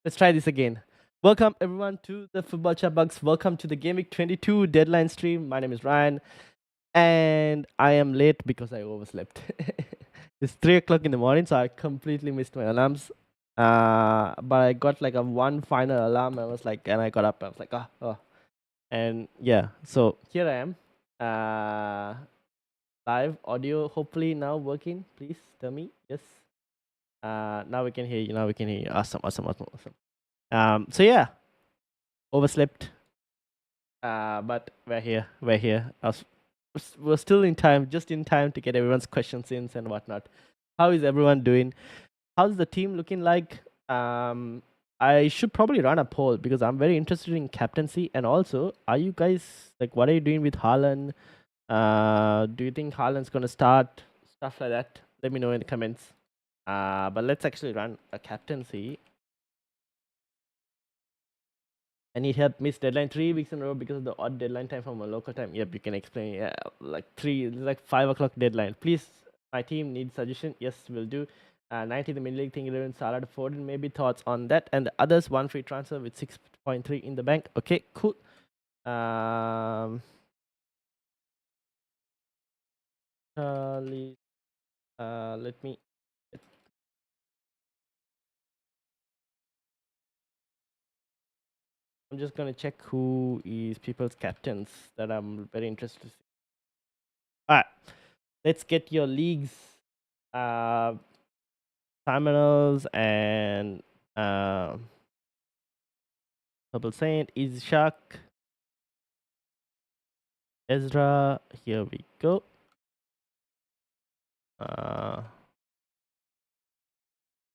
Let's try this again. Welcome everyone to the Football Chatbox. Welcome to the gameweek 22 deadline stream. My name is Ryan, and I am late because I overslept. It's 3 o'clock in the morning, so I completely missed my alarms. But I got like a one final alarm. And I got up. I was like, oh. And yeah, so here I am. Live audio, hopefully now working. Please tell me yes. Now we can hear you. Now we can hear you. Awesome. So yeah, overslept. But we're here. We're here. We're still in time, just in time to get everyone's questions in and whatnot. How is everyone doing? How's the team looking like? I should probably run a poll because I'm very interested in captaincy. And also, are you guys like, what are you doing with Haaland? Do you think Haaland's gonna start? Stuff like that. Let me know in the comments. But let's actually run a captaincy. I need help. Missed deadline 3 weeks in a row because of the odd deadline time from a local time. Yep, you can explain. Yeah, like 5 o'clock deadline. Please, my team needs suggestion. Yes, we'll do. 90 the mid league thing 11 Salah to Foden. Maybe thoughts on that and the others. One free transfer with 6.3 in the bank. Okay, cool. Let me. I'm just gonna check who is people's captains that I'm very interested to see. Alright, let's get your leagues. Terminals and Purple Saint, Ishak, Ezra. Here we go.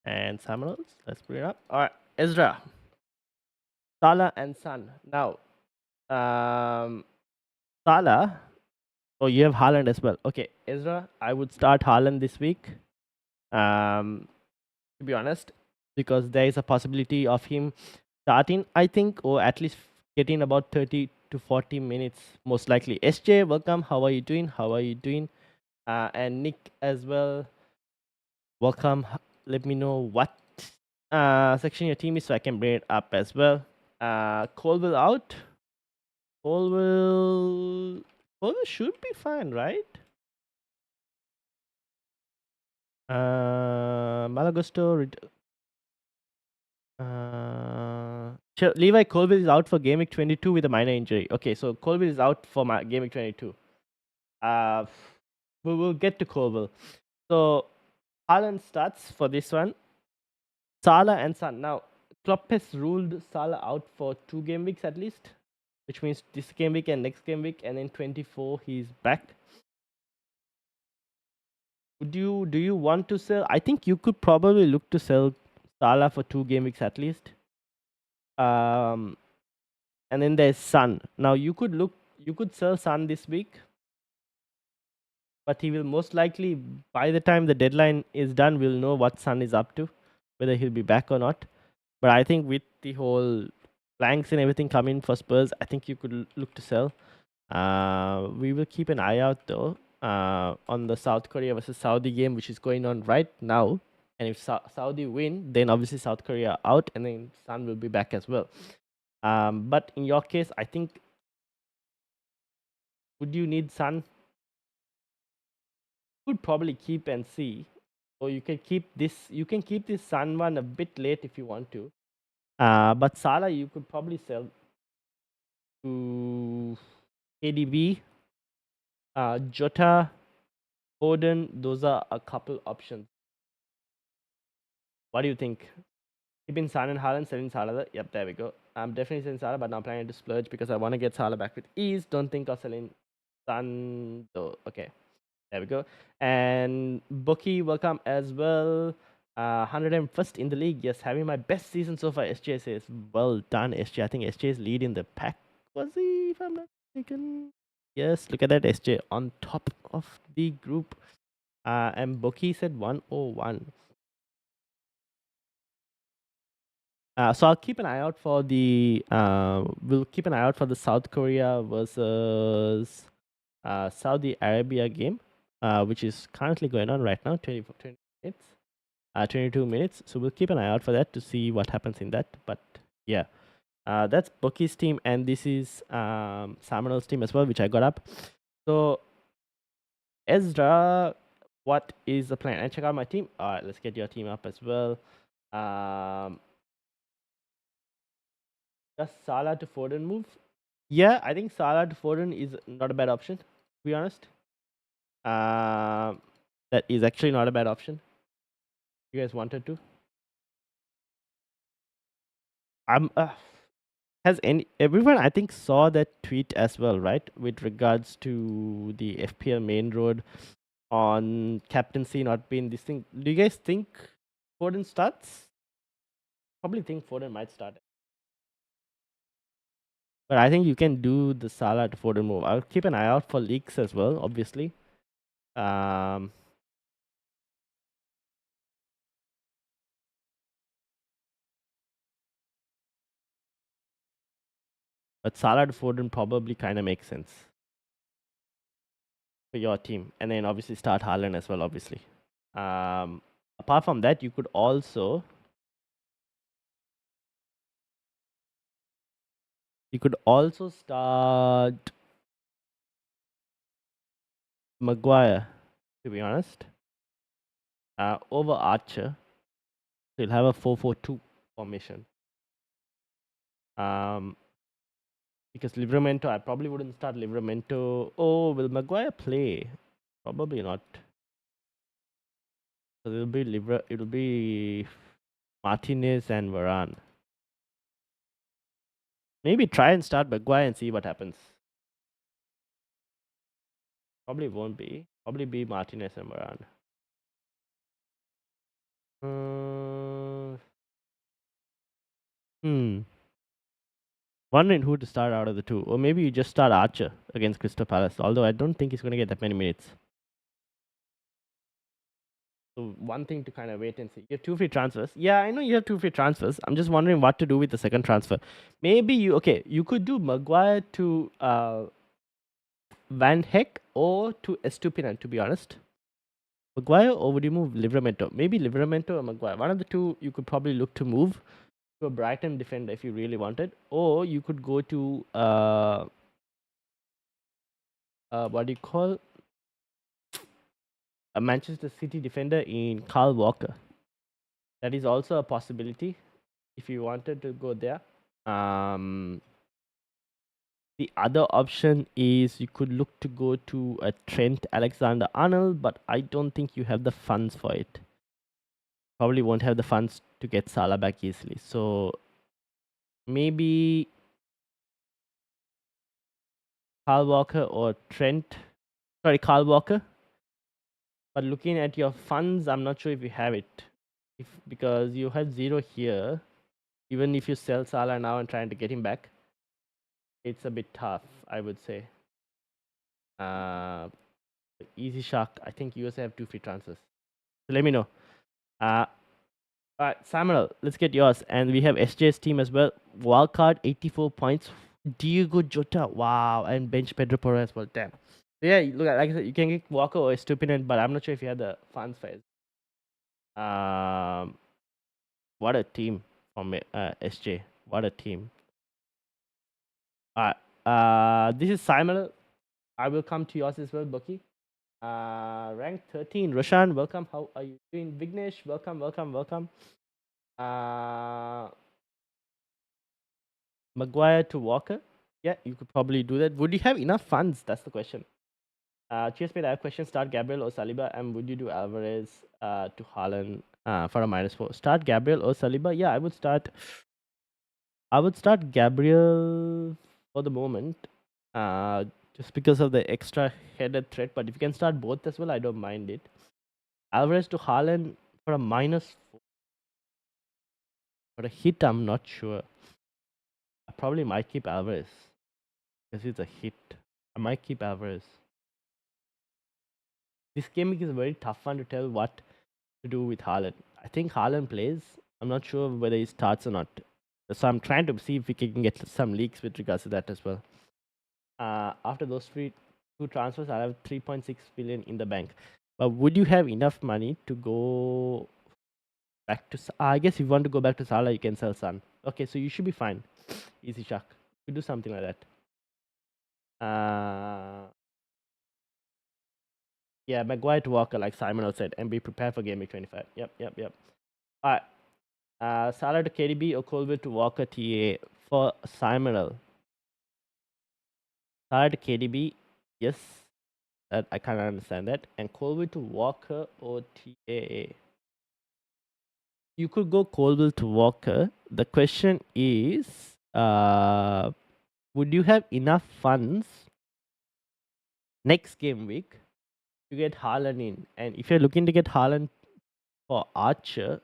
And Terminals. Let's bring it up. All right, Ezra, Salah, and Son. Now, Salah. Oh, you have Haaland as well. Okay, Ezra, I would start Haaland this week. To be honest, because there is a possibility of him starting, I think, or at least getting about 30 to 40 minutes, most likely. SJ, welcome. How are you doing? How are you doing? And Nick as well. Welcome. Let me know what section your team is so I can bring it up as well. Colville out. Colville should be fine, right? Malagusto. Levi Colville is out for game week 22 with a minor injury. Okay, so Colville is out for my game week 22. We will get to Colville. So Haaland starts for this one. Salah and Son. Now, Klopp has ruled Salah out for 2 game weeks at least, which means this game week and next game week, and in 24 he's back. Do you want to sell? I think you could probably look to sell Salah for 2 game weeks at least. And then there's Son. Now you could sell Son this week, but he will most likely, by the time the deadline is done, we'll know what Son is up to, whether he'll be back or not. But I think with the whole blanks and everything coming for Spurs, I think you could look to sell. We will keep an eye out though on the South Korea versus Saudi game, which is going on right now. And if Saudi win, then obviously South Korea out, and then Sun will be back as well. But in your case, I think, would you need Sun? Could probably keep and see, or you can keep this. You can keep this Sun one a bit late if you want to. But Salah, you could probably sell to KDB, Jota, Foden. Those are a couple options. What do you think? Keeping Son and Haaland, selling Salah. Yep, there we go. I'm definitely selling Salah, but now planning to splurge because I want to get Salah back with ease. Don't think of selling Son though. Okay, there we go. And Bucky, welcome as well. 101st in the league. Yes, having my best season so far. SJ says, well done, SJ. I think SJ is leading the pack. Was he, if I'm not mistaken? Yes, look at that, SJ on top of the group. And Bucky said 101. So I'll keep an eye out for the we'll keep an eye out for the South Korea versus Saudi Arabia game, which is currently going on right now, 20 minutes. 22 minutes. So we'll keep an eye out for that to see what happens in that. But yeah, that's Bucky's team, and this is Samuel's team as well, which I got up. So Ezra, what is the plan? And check out my team. All right, let's get your team up as well. Does Salah to Foden move? Yeah, I think Salah to Foden is not a bad option, to be honest. That is actually not a bad option. You guys wanted to? Has everyone I think saw that tweet as well, right? With regards to the FPL main road on captaincy not being this thing. Do you guys think Foden starts? Probably think Foden might start. But I think you can do the Salah to Foden move. I'll keep an eye out for leaks as well, obviously. But Salah to Foden probably kind of makes sense for your team. And then obviously start Haaland as well, obviously. Apart from that, you could also start Maguire, to be honest, over Archer. So you'll have a 4-4-2 formation. Because Livramento, I probably wouldn't start Livramento. Oh, will Maguire play? Probably not. So it'll be Martinez and Varane. Maybe try and start Maguire and see what happens. Probably won't be. Probably be Martinez and Varane. Wondering who to start out of the two. Or maybe you just start Archer against Crystal Palace. Although I don't think he's going to get that many minutes. So one thing to kind of wait and see. You have 2 free transfers. Yeah, I know you have 2 free transfers. I'm just wondering what to do with the second transfer. Maybe you could do Maguire to Van Heck or to Estupinan, to be honest. Maguire, or would you move Livramento? Maybe Livramento or Maguire. One of the two you could probably look to move to a Brighton defender if you really wanted. Or you could go to what do you call a Manchester City defender in Carl Walker. That is also a possibility if you wanted to go there. The other option is you could look to go to a Trent Alexander-Arnold, but I don't think you have the funds for it. Probably won't have the funds to get Salah back easily. So maybe Carl Walker or Trent. Sorry, Carl Walker. But looking at your funds, I'm not sure if you have it. Because you have 0 here. Even if you sell Salah now and trying to get him back, it's a bit tough, I would say. Easy Shark, I think you also have 2 free transfers. So let me know. Alright, Samuel, let's get yours. And we have SJ's team as well. Wildcard, 84 points. Diego Jota, wow. And bench Pedro Porro as well, damn. So yeah, look, like I said, you can get Walker or Stupinant, but I'm not sure if you have the funds for it. What a team from SJ. What a team. This is Simon. I will come to yours as well, Bucky. Rank 13. Roshan, welcome. How are you doing? Vignesh, welcome. Maguire to Walker. Yeah, you could probably do that. Would you have enough funds? That's the question. Cheers, mate. I have a question. Start Gabriel or Saliba, and would you do Alvarez to Haaland for a -4? Start Gabriel or Saliba? Yeah, I would start Gabriel for the moment, just because of the extra headed threat. But if you can start both as well, I don't mind it. Alvarez to Haaland for a -4. For a hit, I'm not sure. I probably might keep Alvarez because it's a hit. I might keep Alvarez. This game is a very tough one to tell what to do with Haaland. I think Haaland plays. I'm not sure whether he starts or not. So I'm trying to see if we can get some leaks with regards to that as well. After those 2 transfers, I have 3.6 billion in the bank. But would you have enough money to go back to. I guess if you want to go back to Salah, you can sell Son. Okay, so you should be fine. Easy shark. You do something like that. Yeah, Maguire to Walker, like Simon said, and be prepared for game week 25. Yep. All right. Salah to KDB or Colville to Walker TA for Simon. Salah to KDB, yes. That I can't understand that. And Colville to Walker or TAA. You could go Colville to Walker. The question is, would you have enough funds next game week to get Haaland in? And if you're looking to get Haaland for Archer,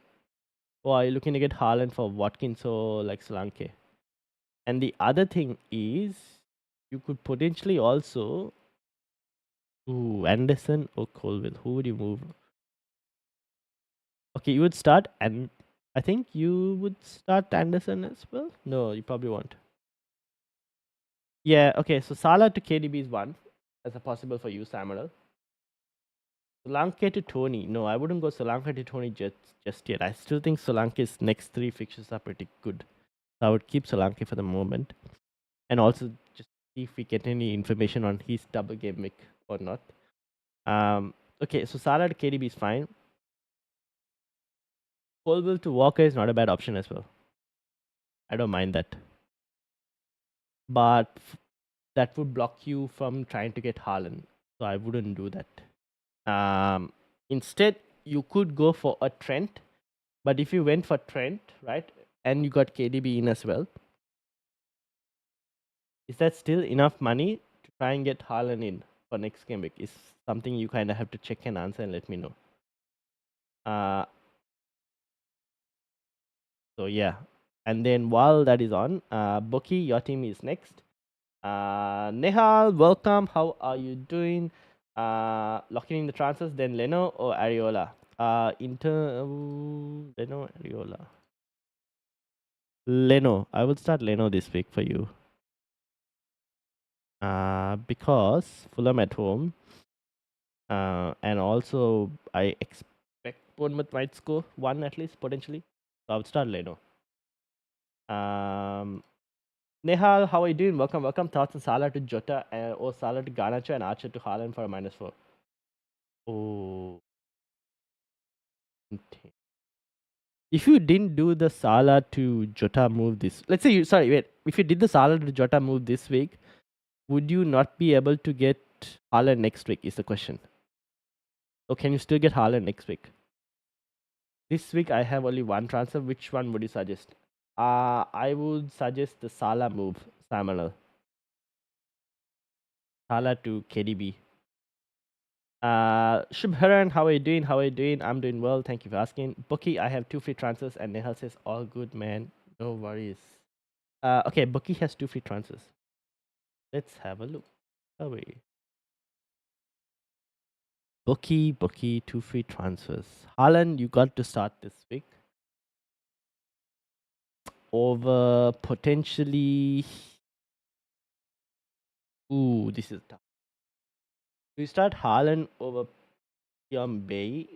or are you looking to get Haaland for Watkins or like Solanke? And the other thing is, you could potentially also, Anderson or Colville. Who would you move? Okay, you would start, and I think you would start Anderson as well. No, you probably won't. Yeah, okay, so Salah to KDB is one as a possible for you, Samuel. Solanke to Tony. No, I wouldn't go Solanke to Tony just yet. I still think Solanke's next 3 fixtures are pretty good. So I would keep Solanke for the moment. And also just see if we get any information on his double game week or not. Okay, so Salah to KDB is fine. Colville to Walker is not a bad option as well. I don't mind that. But that would block you from trying to get Haaland. So I wouldn't do that. Instead, you could go for a Trent. But if you went for Trent, right, and you got KDB in as well, is that still enough money to try and get Haaland in for next game week? Is something you kind of have to check and answer and let me know. So yeah, and then while that is on, Boki, your team is next. Nehal, welcome. How are you doing? Locking in the transfers, then Leno or Areola? Leno, Areola. Leno. I will start Leno this week for you. Because Fulham at home. And also I expect Bournemouth might score 1 at least potentially. So I would start Leno. Nehal, how are you doing? Welcome. Thoughts on Salah to Jota or Salah to Garnacho and Archer to Haaland for a -4. Oh. If you didn't do the Salah to Jota move this, let's say if you did the Salah to Jota move this week, would you not be able to get Haaland next week? Is the question. Or can you still get Haaland next week? This week I have only one transfer. Which one would you suggest? I would suggest the Salah move, Samuel. Salah to KDB. Shubharan, how are you doing? I'm doing well. Thank you for asking. Bookie, I have 2 free transfers, and Nehal says, all good, man. No worries. Okay, Bookie has 2 free transfers. Let's have a look. Bookie, 2 free transfers. Haaland, you got to start this week. Over potentially. Ooh, this is tough. Do you start Haaland over Bay,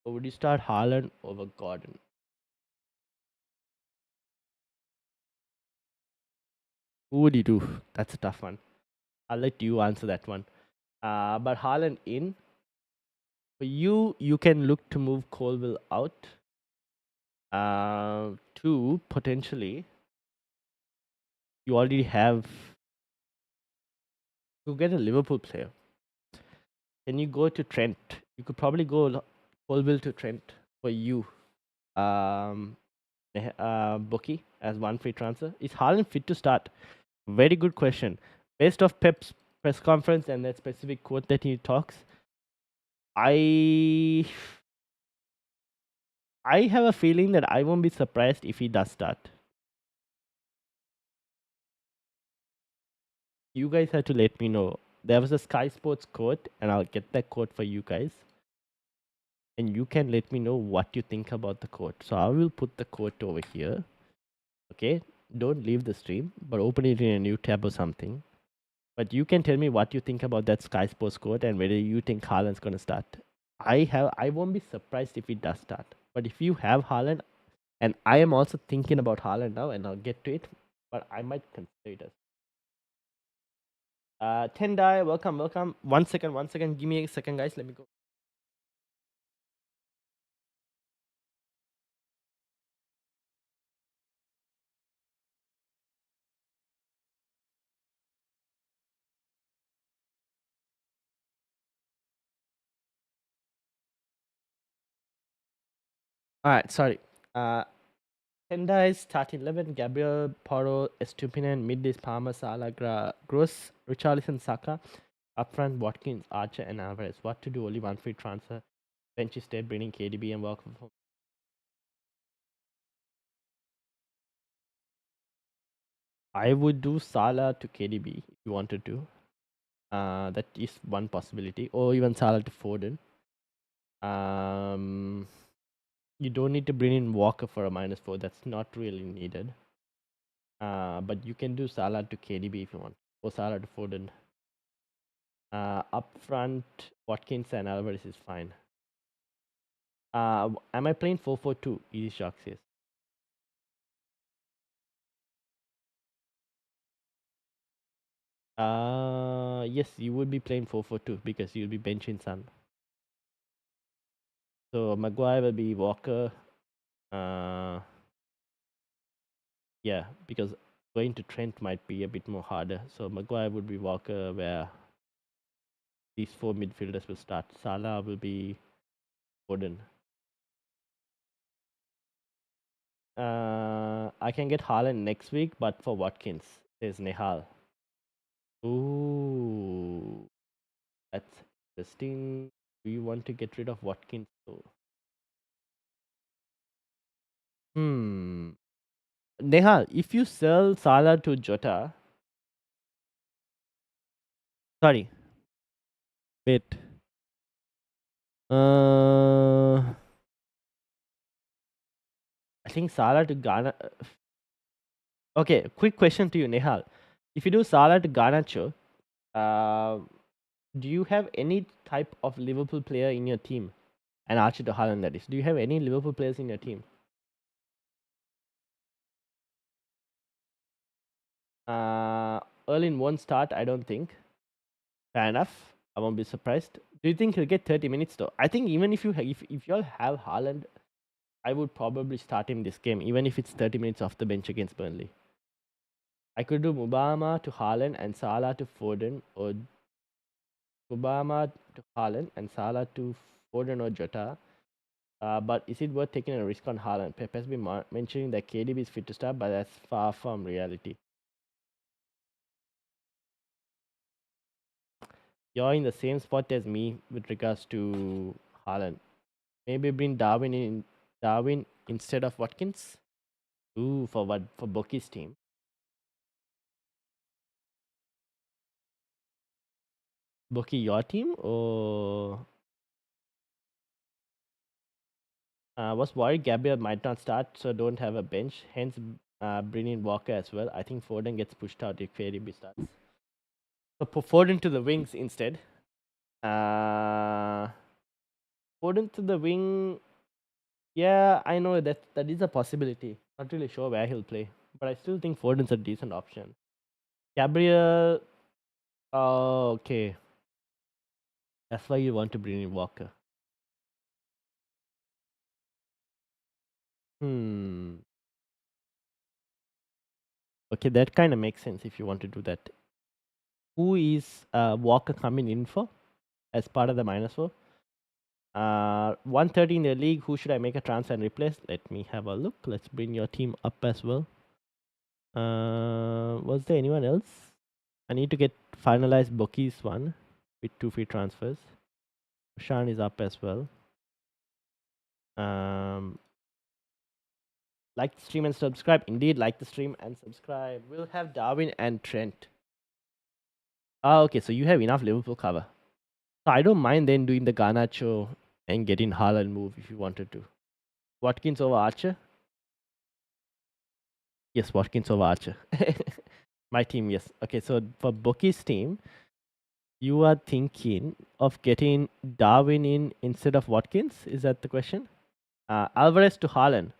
or would you start Haaland over Gordon? Who would you do? That's a tough one. I'll let you answer that one. But Haaland in. For you, you can look to move Colville out. Two, potentially, you already have to get a Liverpool player. Then you go to Trent. You could probably go Colville to Trent for you. Bookie as 1 free transfer. Is Haaland fit to start? Very good question. Based off Pep's press conference and that specific quote that he talks, I have a feeling that I won't be surprised if he does start. You guys have to let me know. There was a Sky Sports quote, and I'll get that quote for you guys. And you can let me know what you think about the quote. So I will put the quote over here. Okay, don't leave the stream, but open it in a new tab or something. But you can tell me what you think about that Sky Sports quote and whether you think Haaland's going to start. I won't be surprised if he does start. But if you have Haaland, and I am also thinking about Haaland now, and I'll get to it, but I might consider it as. Tendai, welcome, welcome. 1 second. Give me a second, guys. Let me go. All right, sorry. Tendai, start 11, Gabriel, Poro, Estupinian, mid is Palmer, Salah, Gross, Richarlison, Saka. Up front, Watkins, Archer, and Alvarez. What to do? Only one free transfer. Bench is dead, bringing KDB and welcome home. I would do Salah to KDB if you wanted to. That is one possibility. Or even Salah to Foden. You don't need to bring in Walker for a -4. That's not really needed. But you can do Salah to KDB if you want. Or Salah to Foden. Up front, Watkins and Alvarez is fine. Am I playing 4-4-2? Easy Shark says. Yes, you would be playing 4-4-2 because you'll be benching Son. So Maguire will be Walker. Yeah, because going to Trent might be a bit more harder. So Maguire would be Walker, where these 4 midfielders will start. Salah will be Foden. I can get Haaland next week, but for Watkins, there's Nehal. Ooh, that's interesting. Do you want to get rid of Watkins though? Nehal, if you sell Salah to Jota, sorry, wait. I think Salah to Ghana. Okay, quick question to you, Nehal. If you do Salah to Garnacho, do you have any type of Liverpool player in your team? And Archer to Haaland, that is. Do you have any Liverpool players in your team? Erling won't start, I don't think. Fair enough. I won't be surprised. Do you think he'll get 30 minutes though? I think even if you if y'all have Haaland, I would probably start him this game, even if it's 30 minutes off the bench against Burnley. I could do Mubama to Haaland and Salah to Foden, or Mubama to Haaland and Salah to Foden or Jota. But is it worth taking a risk on Haaland? Pep has been mentioning that KDB is fit to start, but that's far from reality. You're in the same spot as me with regards to Haaland. Maybe bring Darwin instead of Watkins. Ooh, for what? For Boki's team. Boki, your team, or was worried Gabriel might not start, so don't have a bench. Hence, bring in Walker as well. I think Foden gets pushed out if KDB starts. So put Foden to the wings instead. Foden to the wing. Yeah, I know that is a possibility. Not really sure where he'll play, but I still think Foden's a decent option. Gabriel. Oh, okay. That's why you want to bring in Walker. Okay, that kind of makes sense if you want to do that. Who is Walker coming in for as part of the -4? 130 in the league. Who should I make a transfer and replace? Let me have a look. Let's bring your team up as well. Was there anyone else? I need to get finalize Boki's one with 2 free transfers. Shan is up as well. Like the stream and subscribe. Indeed, like the stream and subscribe. We'll have Darwin and Trent. Okay, so you have enough Liverpool cover. So I don't mind then doing the Garnacho and getting Haaland move if you wanted to. Watkins over Archer? Yes, Watkins over Archer. My team, yes. Okay, so for Boki's team, you are thinking of getting Darwin in instead of Watkins? Is that the question? Alvarez to Haaland.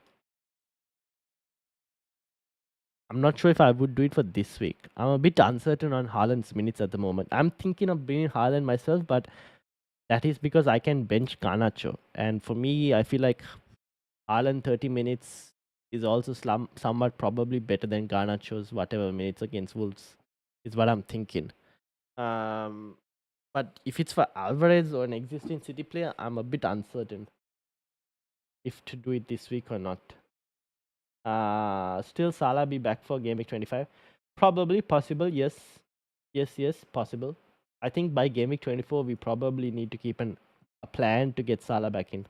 I'm not sure if I would do it for this week. I'm a bit uncertain on Haaland's minutes at the moment. I'm thinking of bringing Haaland myself, but that is because I can bench Garnacho. And for me, I feel like Haaland 30 minutes is also somewhat probably better than Garnacho's whatever minutes against Wolves, is what I'm thinking. But if it's for Alvarez or an existing City player, I'm a bit uncertain if to do it this week or not. Still Salah be back for game week 25? Probably, possible, yes. Yes, possible. I think by game week 24, we probably need to keep a plan to get Salah back in.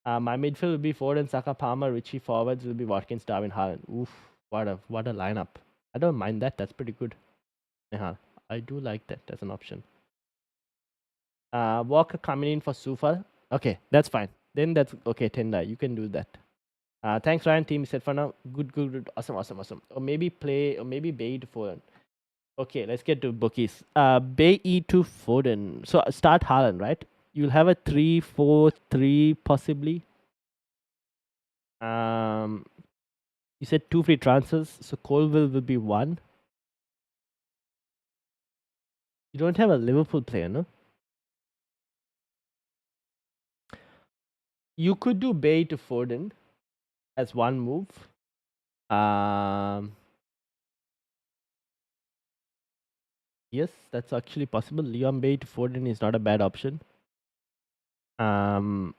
My midfield will be Ford and Saka, Palmer, Richie. Forwards will be Watkins, Darwin, Haaland. Oof, what a lineup. I don't mind that. That's pretty good. I do like that as an option. Walker coming in for Sufa. Okay, that's fine. Then that's okay, Tenda. You can do that. Thanks, Ryan. Team is set for now. Good. Awesome. Or maybe Bay to Foden. Okay, let's get to bookies. Bay to Foden. So start Haaland, right? You'll have a 3-4-3 possibly. You said 2 free transfers, so Colville will be 1. You don't have a Liverpool player, no? You could do Bay to Foden as one move. Yes, that's actually possible. Leon Bay to Foden is not a bad option. And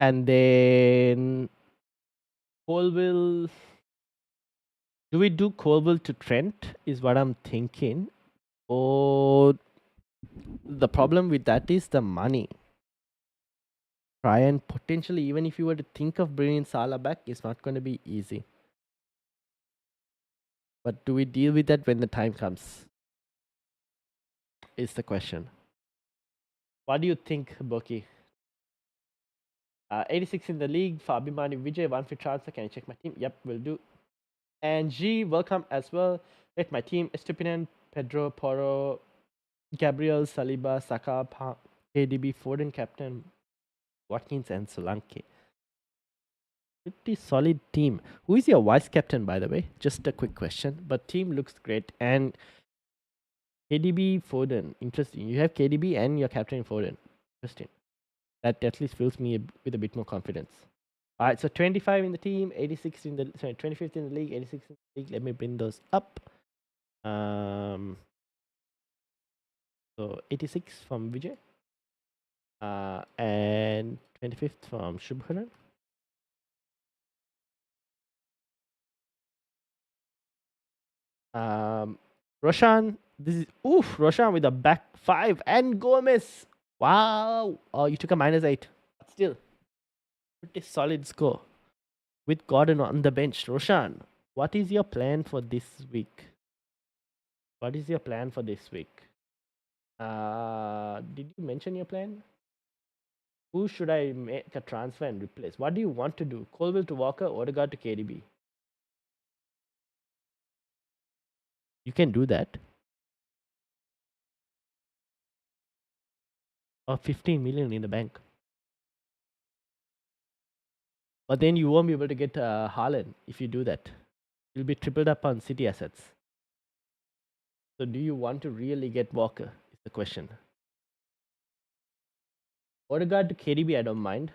then Colville. Do we do Colville to Trent? Is what I'm thinking. Or the problem with that is the money. Try and potentially, even if you were to think of bringing Salah back, it's not going to be easy. But do we deal with that when the time comes? Is the question. What do you think, Boki? 86 in the league. Fabimani Vijay, 1 free transfer. Can you check my team? Yep, will do. And G, welcome as well. Let my team: Estupinan, Pedro Porro, Gabriel, Saliba, Saka, KDB, Foden, captain, Watkins, and Solanke. Pretty solid team. Who is your vice captain, by the way? Just a quick question. But team looks great. And KDB, Foden. Interesting. You have KDB and your captain Foden. Interesting. That at least fills me with a bit more confidence. All right, so 25 in the team, 86 in the 25th in the league, 86 in the league. Let me bring those up. So 86 from Vijay. And 25th from Shubharan. Roshan, this is Roshan with a back 5 and Gomez. Wow. Oh, you took a -8. But still, pretty solid score. With Gordon on the bench. Roshan, what is your plan for this week? Did you mention your plan? Who should I make a transfer and replace? What do you want to do? Colville to Walker, Odegaard to KDB. You can do that. Or 15 million in the bank. But then you won't be able to get Haaland if you do that. You'll be tripled up on City assets. So do you want to really get Walker? Is the question. Odegaard to KDB, I don't mind.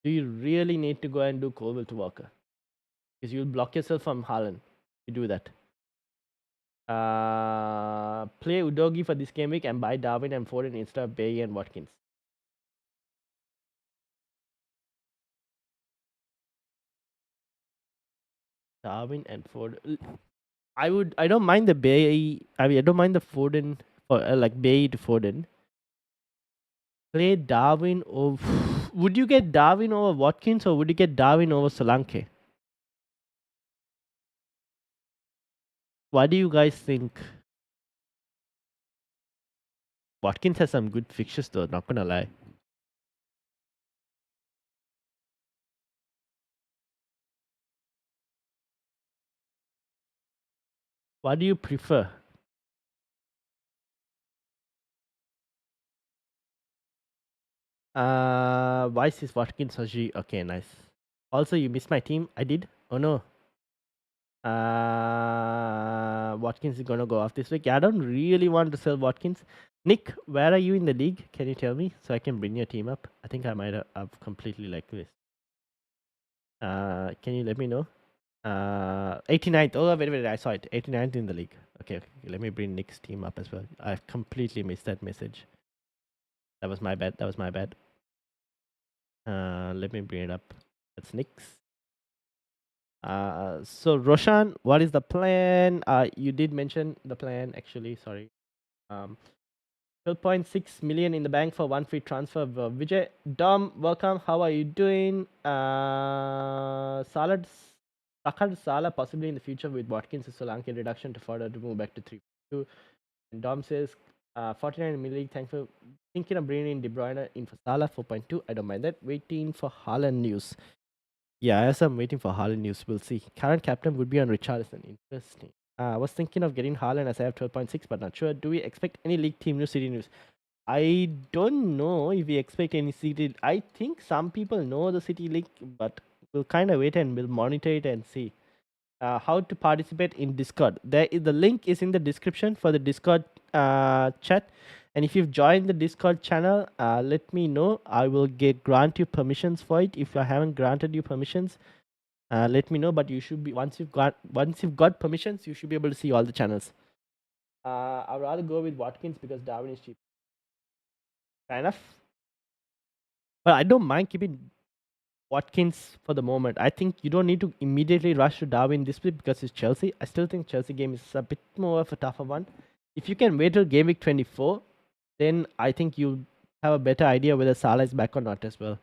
Do you really need to go and do Colville to Walker? Because you'll block yourself from Haaland if you do that. Play Udogi for this game week and buy Darwin and Foden instead of Bay and Watkins. Darwin and Foden. I don't mind the Bay. I don't mind the Foden or like Bay to Foden. Play Darwin over. Would you get Darwin over Watkins or would you get Darwin over Solanke? What do you guys think? Watkins has some good fixtures though, not gonna lie. What do you prefer? Why is Watkins Haji? Okay, nice. Also, you missed my team. I did. Oh no. Watkins is gonna go off this week. Yeah, I don't really want to sell Watkins. Nick, where are you in the league? Can you tell me so I can bring your team up? I think I might have completely like this. Can you let me know? 89th. Oh, wait, I saw it. 89th in the league. Okay, let me bring Nick's team up as well. I've completely missed that message. That was my bad. Let me bring it up. That's Nick's. So Roshan, what is the plan? You did mention the plan actually. Sorry. 12.6 million in the bank for one free transfer. Vijay, Dom, welcome. How are you doing? Sakar Sala possibly in the future with Watkins' Sri Lankan reduction to further to move back to 3.2. And Dom says 49 million. Thankful. Thinking of bringing in De Bruyne in for Salah 4.2. I don't mind that. Waiting for Haaland news. Yeah, as I'm waiting for Haaland news, we'll see. Current captain would be on Richarlison. Interesting. I was thinking of getting Haaland as I have 12.6, but not sure. Do we expect any league team news, city news? I don't know if we expect any city. I think some people know the city league, but we'll kind of wait and we'll monitor it and see. How to participate in Discord. The link is in the description for the Discord chat. And if you've joined the Discord channel, let me know. I will grant you permissions for it. If I haven't granted you permissions, let me know. But you should be once you've got permissions, you should be able to see all the channels. I'd rather go with Watkins because Darwin is cheap. Fair enough. But I don't mind keeping Watkins for the moment. I think you don't need to immediately rush to Darwin this week because it's Chelsea. I still think Chelsea game is a bit more of a tougher one. If you can wait till game week 24, then I think you have a better idea whether Salah is back or not as well,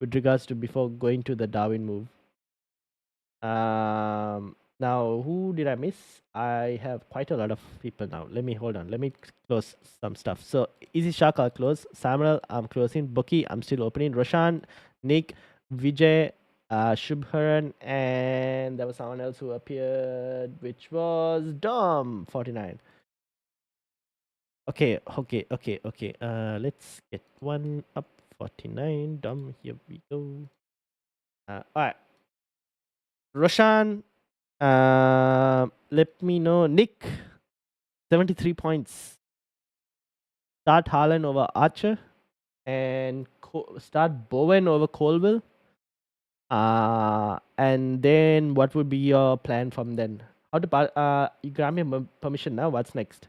with regards to before going to the Darwin move. Now who did I miss? I have quite a lot of people now. Let me hold on. Let me close some stuff. So Easy Shark I'll close. Samuel I'm closing. Bucky I'm still opening. Roshan, Nick, Vijay, Shubharan, and there was someone else who appeared, which was Dom 49. Okay. Let's get one up. 49. Dom, here we go. All right. Roshan, let me know. Nick, 73 points. Start Haaland over Archer and start Bowen over Colville. And then what would be your plan from then? How to you grant me permission now? What's next?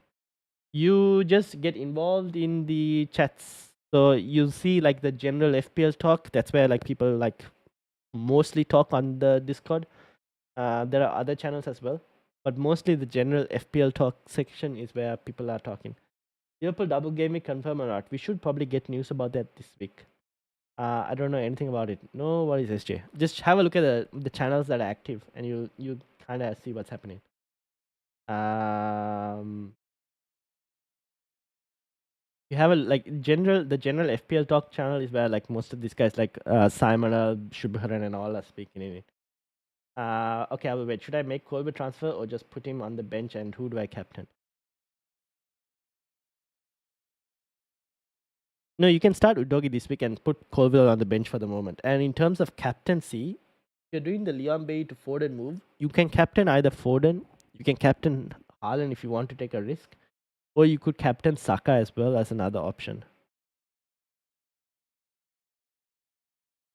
You just get involved in the chats. So you see like the general FPL talk. That's where like people like mostly talk on the Discord. There are other channels as well, but mostly the general FPL talk section is where people are talking. Liverpool double game week confirm or not? We should probably get news about that this week. I don't know anything about it. No worries, SJ. Just have a look at the channels that are active, and you kind of see what's happening. You have the general FPL talk channel is where like most of these guys like Simon, Shubharan and all are speaking in it. Okay, I will wait. Should I make Colby transfer or just put him on the bench, and who do I captain? No, you can start Udogi this week and put Colville on the bench for the moment. And in terms of captaincy, if you're doing the Leon Bay to Foden move, you can captain either Foden, you can captain Haaland if you want to take a risk, or you could captain Saka as well as another option.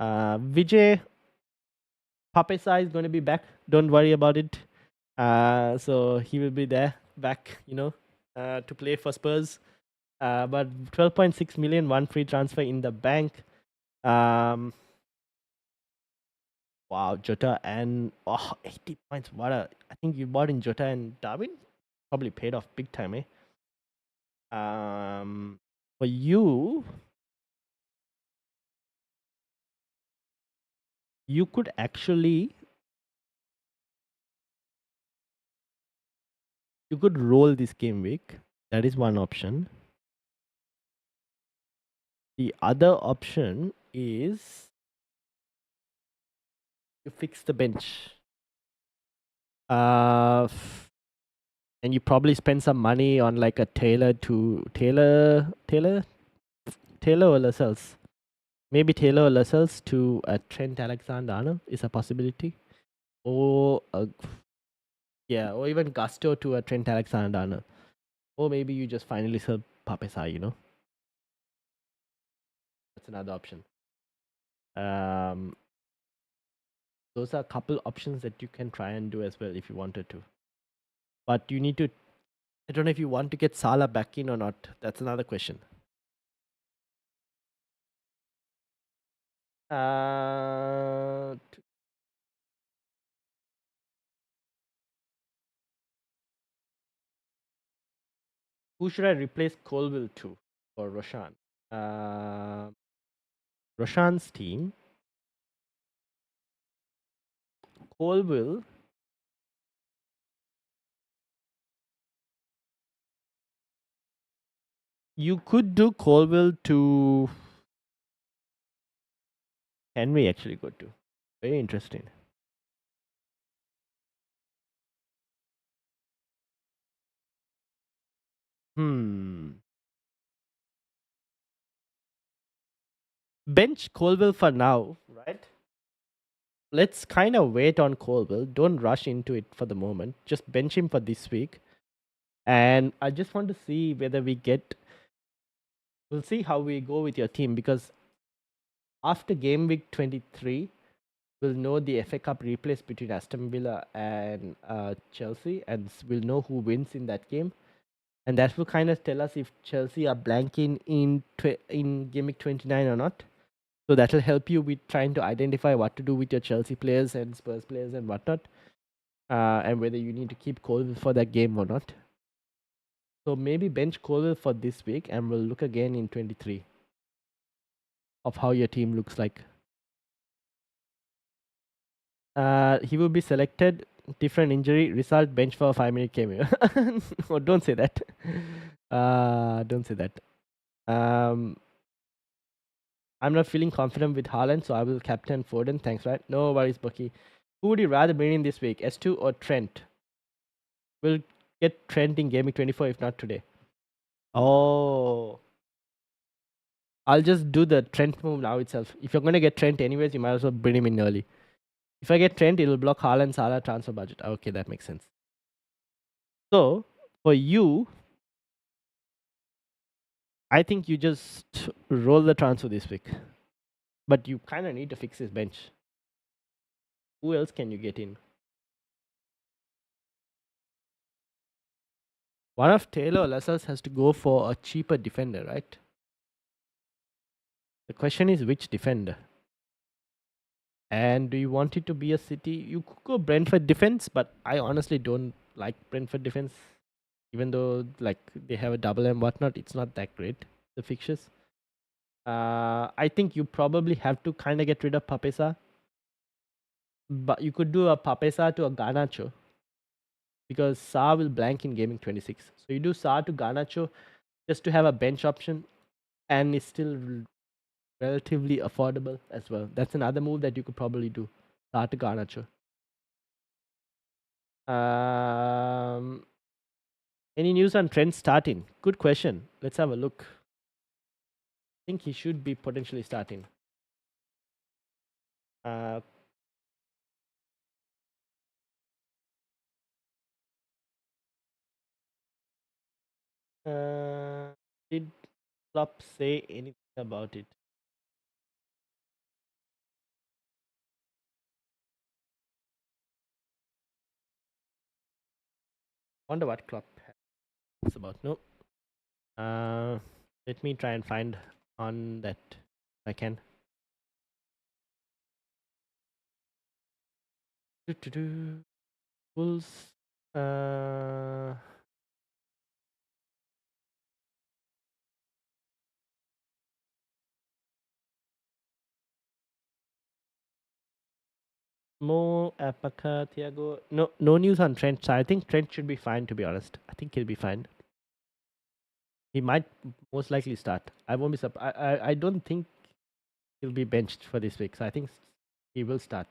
Vijay, Papesa is going to be back. Don't worry about it. So he will be there, back, to play for Spurs. But 12.6 million, one free transfer in the bank. Wow, Jota and 80 points. I think you bought in Jota and Darwin. Probably paid off big time, eh? For you could actually roll this game week. That is one option. The other option is you fix the bench. And you probably spend some money on like a Taylor or Lascelles. Maybe Taylor Lascelles to Trent Alexander-Arnold is a possibility. Or yeah, or even Gusto to a Trent Alexander-Arnold. Or maybe you just finally sell Papesa, you know. That's another option. Those are a couple options that you can try and do as well if you wanted to. But you need to. I don't know if you want to get Salah back in or not. That's another question. Who should I replace Colville to for Roshan? Roshan's team. Colville. You could do Colville to Henry actually good too. Very interesting. Bench Colville for now, right? Let's kind of wait on Colville. Don't rush into it for the moment. Just bench him for this week. And I just want to see whether we get. We'll see how we go with your team because after game week 23, we'll know the FA Cup replays between Aston Villa and Chelsea, and we'll know who wins in that game. And that will kind of tell us if Chelsea are blanking in game week 29 or not. So that will help you with trying to identify what to do with your Chelsea players and Spurs players and whatnot, and whether you need to keep Colville for that game or not. So maybe bench Colville for this week, and we'll look again in 23 of how your team looks like. He will be selected. Different injury result bench for a 5-minute cameo. Oh, don't say that. Don't say that. I'm not feeling confident with Haaland, so I will captain Foden. Thanks, right? No worries, Bucky. Who would you rather bring in this week, S2 or Trent? We'll get Trent in Gaming 24 if not today. Oh. I'll just do the Trent move now itself. If you're going to get Trent anyways, you might as well bring him in early. If I get Trent, it'll block Haaland, Salah transfer budget. Okay, that makes sense. So, for you, I think you just roll the transfer this week. But you kind of need to fix his bench. Who else can you get in? One of Taylor Lascelles has to go for a cheaper defender, right? The question is which defender? And do you want it to be a City? You could go Brentford defense, but I honestly don't like Brentford defense. Even though like they have a double and whatnot, it's not that great, the fixtures. I think you probably have to kind of get rid of Papesa. But you could do a Papesa to a Garnacho. Because Sa will blank in gaming 26. So you do Sa to Garnacho just to have a bench option. And it's still relatively affordable as well. That's another move that you could probably do. Sa to Garnacho. Any news on Trent starting? Good question. Let's have a look. I think he should be potentially starting. Did Klopp say anything about it? Wonder what Klopp has about. No. Let me try and find on that if I can. Wolves. Mo, Apaka, Thiago. No news on Trent. So I think Trent should be fine, to be honest. I think he'll be fine. He might most likely start. I won't be surprised. I don't think he'll be benched for this week. So I think he will start.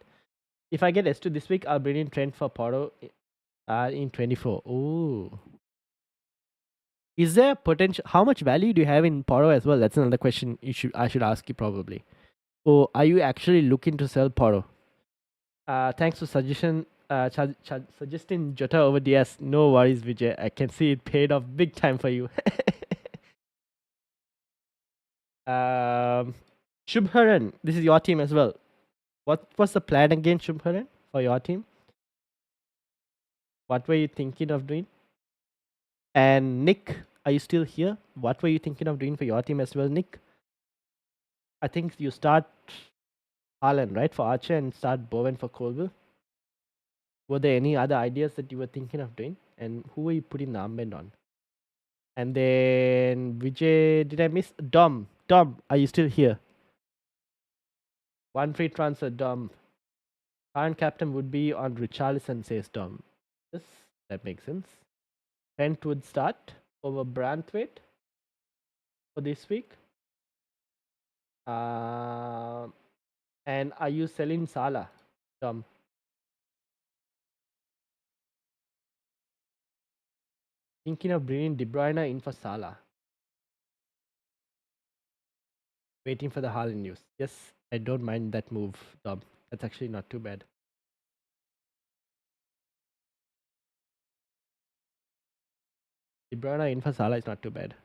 If I get S2 this week, I'll bring in Trent for Porto in 24. Oh. Is there potential? How much value do you have in Porto as well? That's another question I should ask you probably. Oh, are you actually looking to sell Poro? Thanks for suggesting Jota over DS. No worries, Vijay. I can see it paid off big time for you. Shubharan, this is your team as well. What was the plan again, Shubharan, for your team? What were you thinking of doing? And Nick, are you still here? What were you thinking of doing for your team as well, Nick? I think you start Haaland, right, for Archer and start Bowen for Colville. Were there any other ideas that you were thinking of doing? And who were you putting the armband on? And then Vijay, did I miss Dom? Dom, are you still here? One free transfer, Dom. Current captain would be on Richarlison, says Dom. Yes, that makes sense. Trent would start over Branthwaite for this week. And are you selling Salah, Dom? Thinking of bringing De Bruyne in for Salah. Waiting for the Haaland news. Yes, I don't mind that move, Dom. That's actually not too bad. De Bruyne in for Salah is not too bad.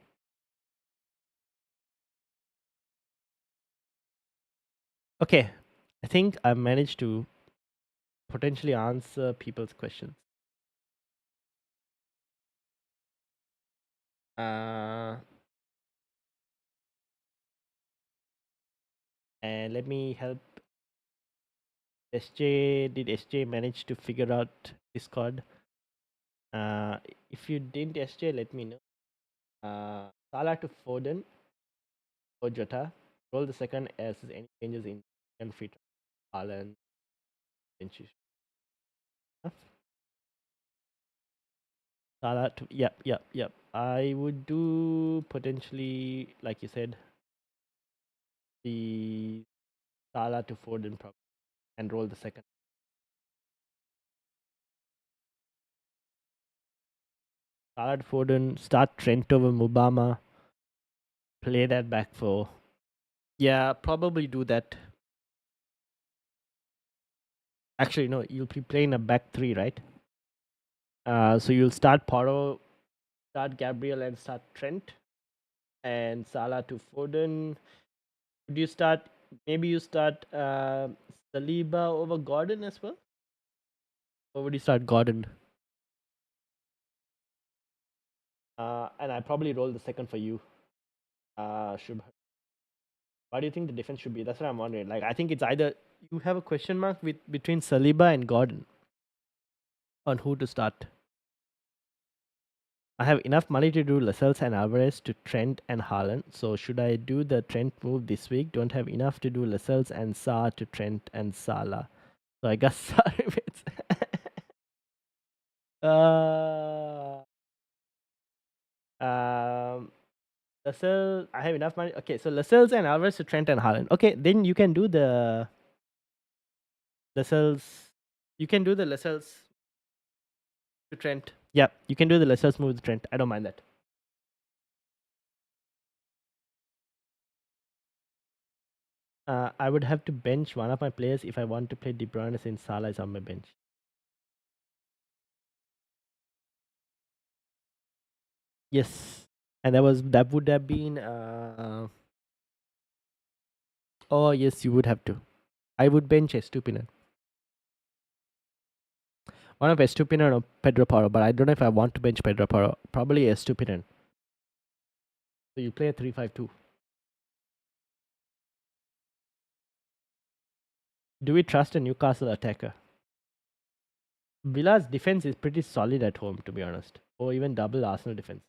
Okay, I think I managed to potentially answer people's questions. And let me help SJ. Did SJ manage to figure out Discord? If you didn't, SJ, let me know. Salah to Foden or Jota. Roll the second as any changes in and free Haaland. Salah to yep. I would do potentially, like you said, the Salah to Foden probably and roll the second. Salah to Foden, start Trent over Mubama, play that back four. Yeah, probably do that. Actually, no, you'll be playing a back three, right? So you'll start Poro, start Gabriel, and start Trent, and Salah to Foden. Would you start? Maybe you start Saliba over Gordon as well, or would you start Gordon? And I probably roll the second for you, Shubha. What do you think the defense should be? That's what I'm wondering. Like, I think it's either you have a question mark between Saliba and Gordon on who to start. I have enough money to do Lascelles and Alvarez to Trent and Haaland. So should I do the Trent move this week? Don't have enough to do Lascelles and Sa to Trent and Salah. So I guess sorry it's Lascelles, I have enough money. Okay, so Lascelles and Alvarez to Trent and Haaland. Okay, then you can do the Lascelles. You can do the Lascelles to Trent. Yeah, you can do the Lascelles move to Trent. I don't mind that. I would have to bench one of my players if I want to play De Bruyne since Salah is on my bench. Yes, and that would have been. Oh yes, you would have to. I would bench Estupinan. One of Estupinan or Pedro Porro, but I don't know if I want to bench Pedro Porro. Probably Estupinan. So you play a 3-5-2. Do we trust a Newcastle attacker? Villa's defense is pretty solid at home, to be honest, or even double Arsenal defense.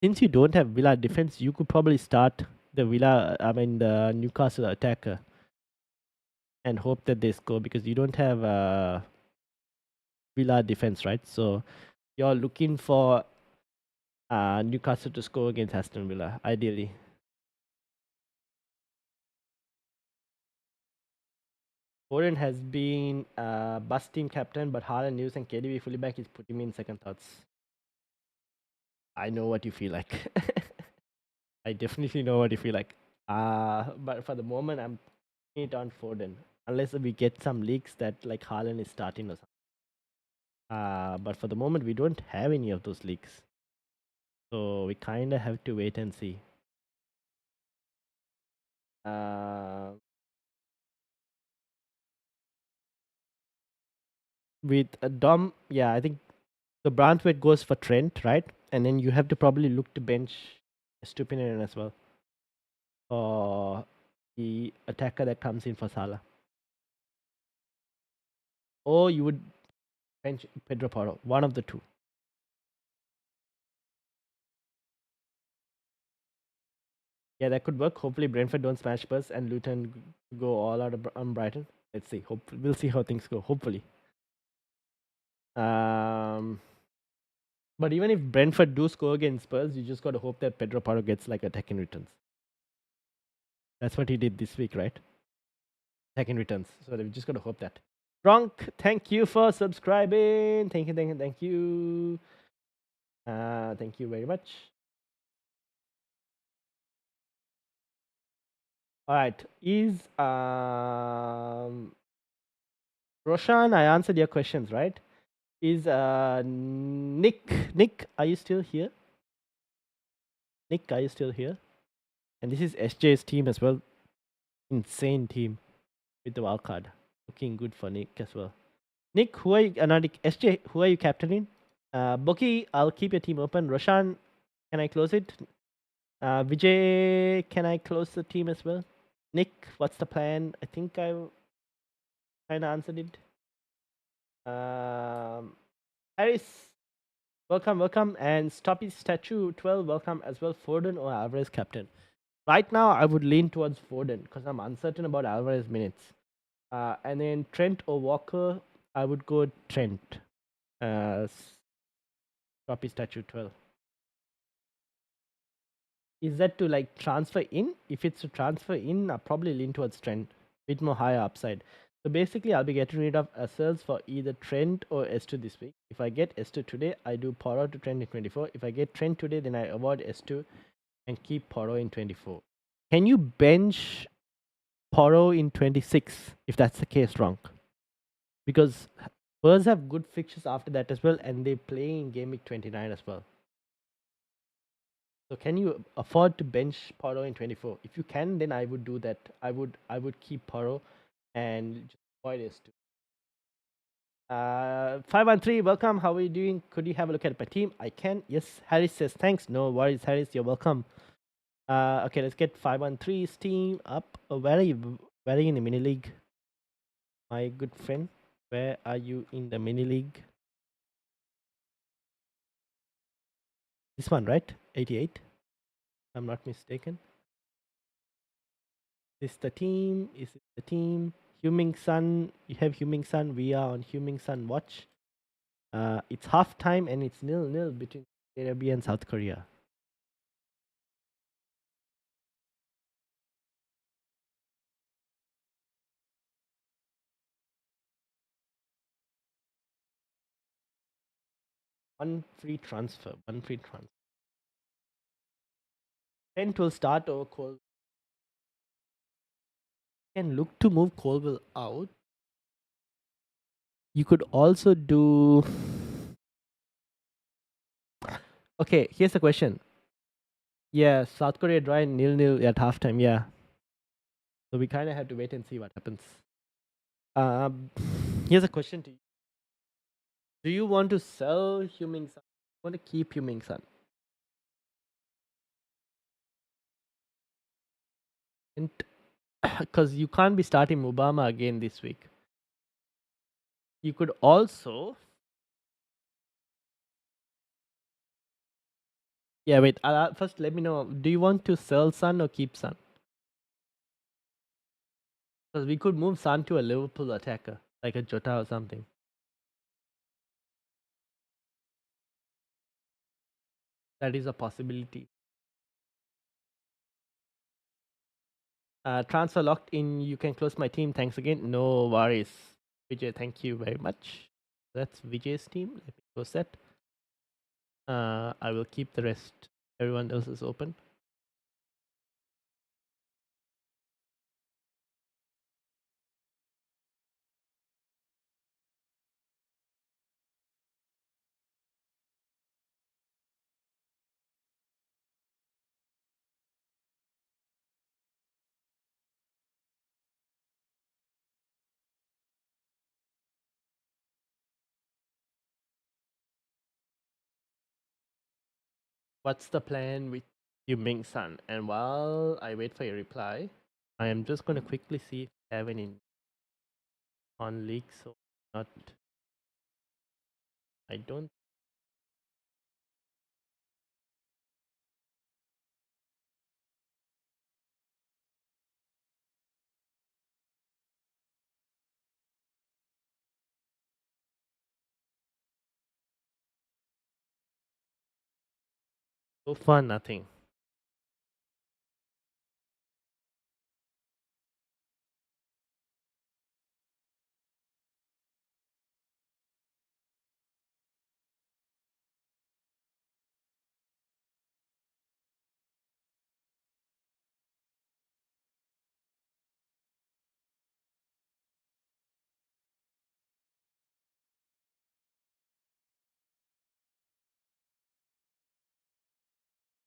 Since you don't have Villa defense, you could probably start the Newcastle attacker and hope that they score because you don't have Villa defense, right? So you're looking for Newcastle to score against Aston Villa, ideally. Foden has been bus team captain, but Haaland news and KDB fully back is putting me in second thoughts. I know what you feel like. I definitely know what you feel like. But for the moment, I'm putting it on Foden. Unless we get some leaks that like Haaland is starting or something. But for the moment, we don't have any of those leaks. So we kind of have to wait and see. Uh, with Dom, yeah, I think the Branthwaite goes for Trent, right? And then you have to probably look to bench Stupinian as well. Or the attacker that comes in for Salah. Or you would bench Pedro Porro. One of the two. Yeah, that could work. Hopefully Brentford don't smash Spurs and Luton go all out on Brighton. Let's see. We'll see how things go. Hopefully. Um, but even if Brentford do score against Spurs, you just got to hope that Pedro Porro gets like attacking returns. That's what he did this week, right? Attacking returns. So we just got to hope that. Ronk, thank you for subscribing. Thank you, thank you, thank you. Thank you very much. All right. Is Roshan? I answered your questions, right? Is Nick? Are you still here? Nick, are you still here? And this is SJ's team as well. Insane team with the wild card. Looking good for Nick as well. Nick, who are you? Not Nick, SJ, who are you captaining? Boki, I'll keep your team open. Roshan, can I close it? Vijay, can I close the team as well? Nick, what's the plan? I think I kind of answered it. Harris, welcome, welcome. And Stoppy Statue 12, welcome as well. Foden or Alvarez captain? Right now, I would lean towards Foden because I'm uncertain about Alvarez minutes. And then Trent or Walker, I would go Trent. Stoppy Statue 12. Is that to like transfer in? If it's to transfer in, I'll probably lean towards Trent. Bit more higher upside. So basically, I'll be getting rid of Assels for either Trent or S2 this week. If I get S2 today, I do Poro to Trent in 24. If I get Trent today, then I avoid S2 and keep Poro in 24. Can you bench Poro in 26 if that's the case, wrong? Because Spurs have good fixtures after that as well, and they play in gameweek 29 as well. So can you afford to bench Poro in 24? If you can, then I would do that. I would keep Poro and just avoid S2. 513, welcome. How are you doing? Could you have a look at my team? I can. Yes, Harris says thanks. No worries, Harris. You're welcome. Okay, let's get 513's team up. Where are you? Where are you in the mini league? My good friend. Where are you in the mini league? This one, right? 88. If I'm not mistaken. Is the team? Is it the team? Huming Sun. You have Huming Sun. We are on Huming Sun watch. It's half time and it's 0-0 between Arabia and South Korea. One free transfer. One free transfer. Trent will start over Cole. Can look to move Colville out. You could also do. Okay, here's the question. Yeah, South Korea draw 0-0 at halftime. Yeah, so we kind of have to wait and see what happens. Here's a question to you. Do you want to sell Huming Sun? You want to keep Huming Sun? And because you can't be starting Mubama again this week. You could also. Yeah, wait. First, let me know. Do you want to sell Sun or keep Sun? Because we could move Sun to a Liverpool attacker, like a Jota or something. That is a possibility. Transfer locked in. You can close my team. Thanks again. No worries. Vijay, thank you very much. That's Vijay's team. Let me close that. I will keep the rest. Everyone else is open. What's the plan with you, Ming San? And while I wait for your reply, I am just going to quickly see if I have any on leaks or not. I don't. So far, nothing.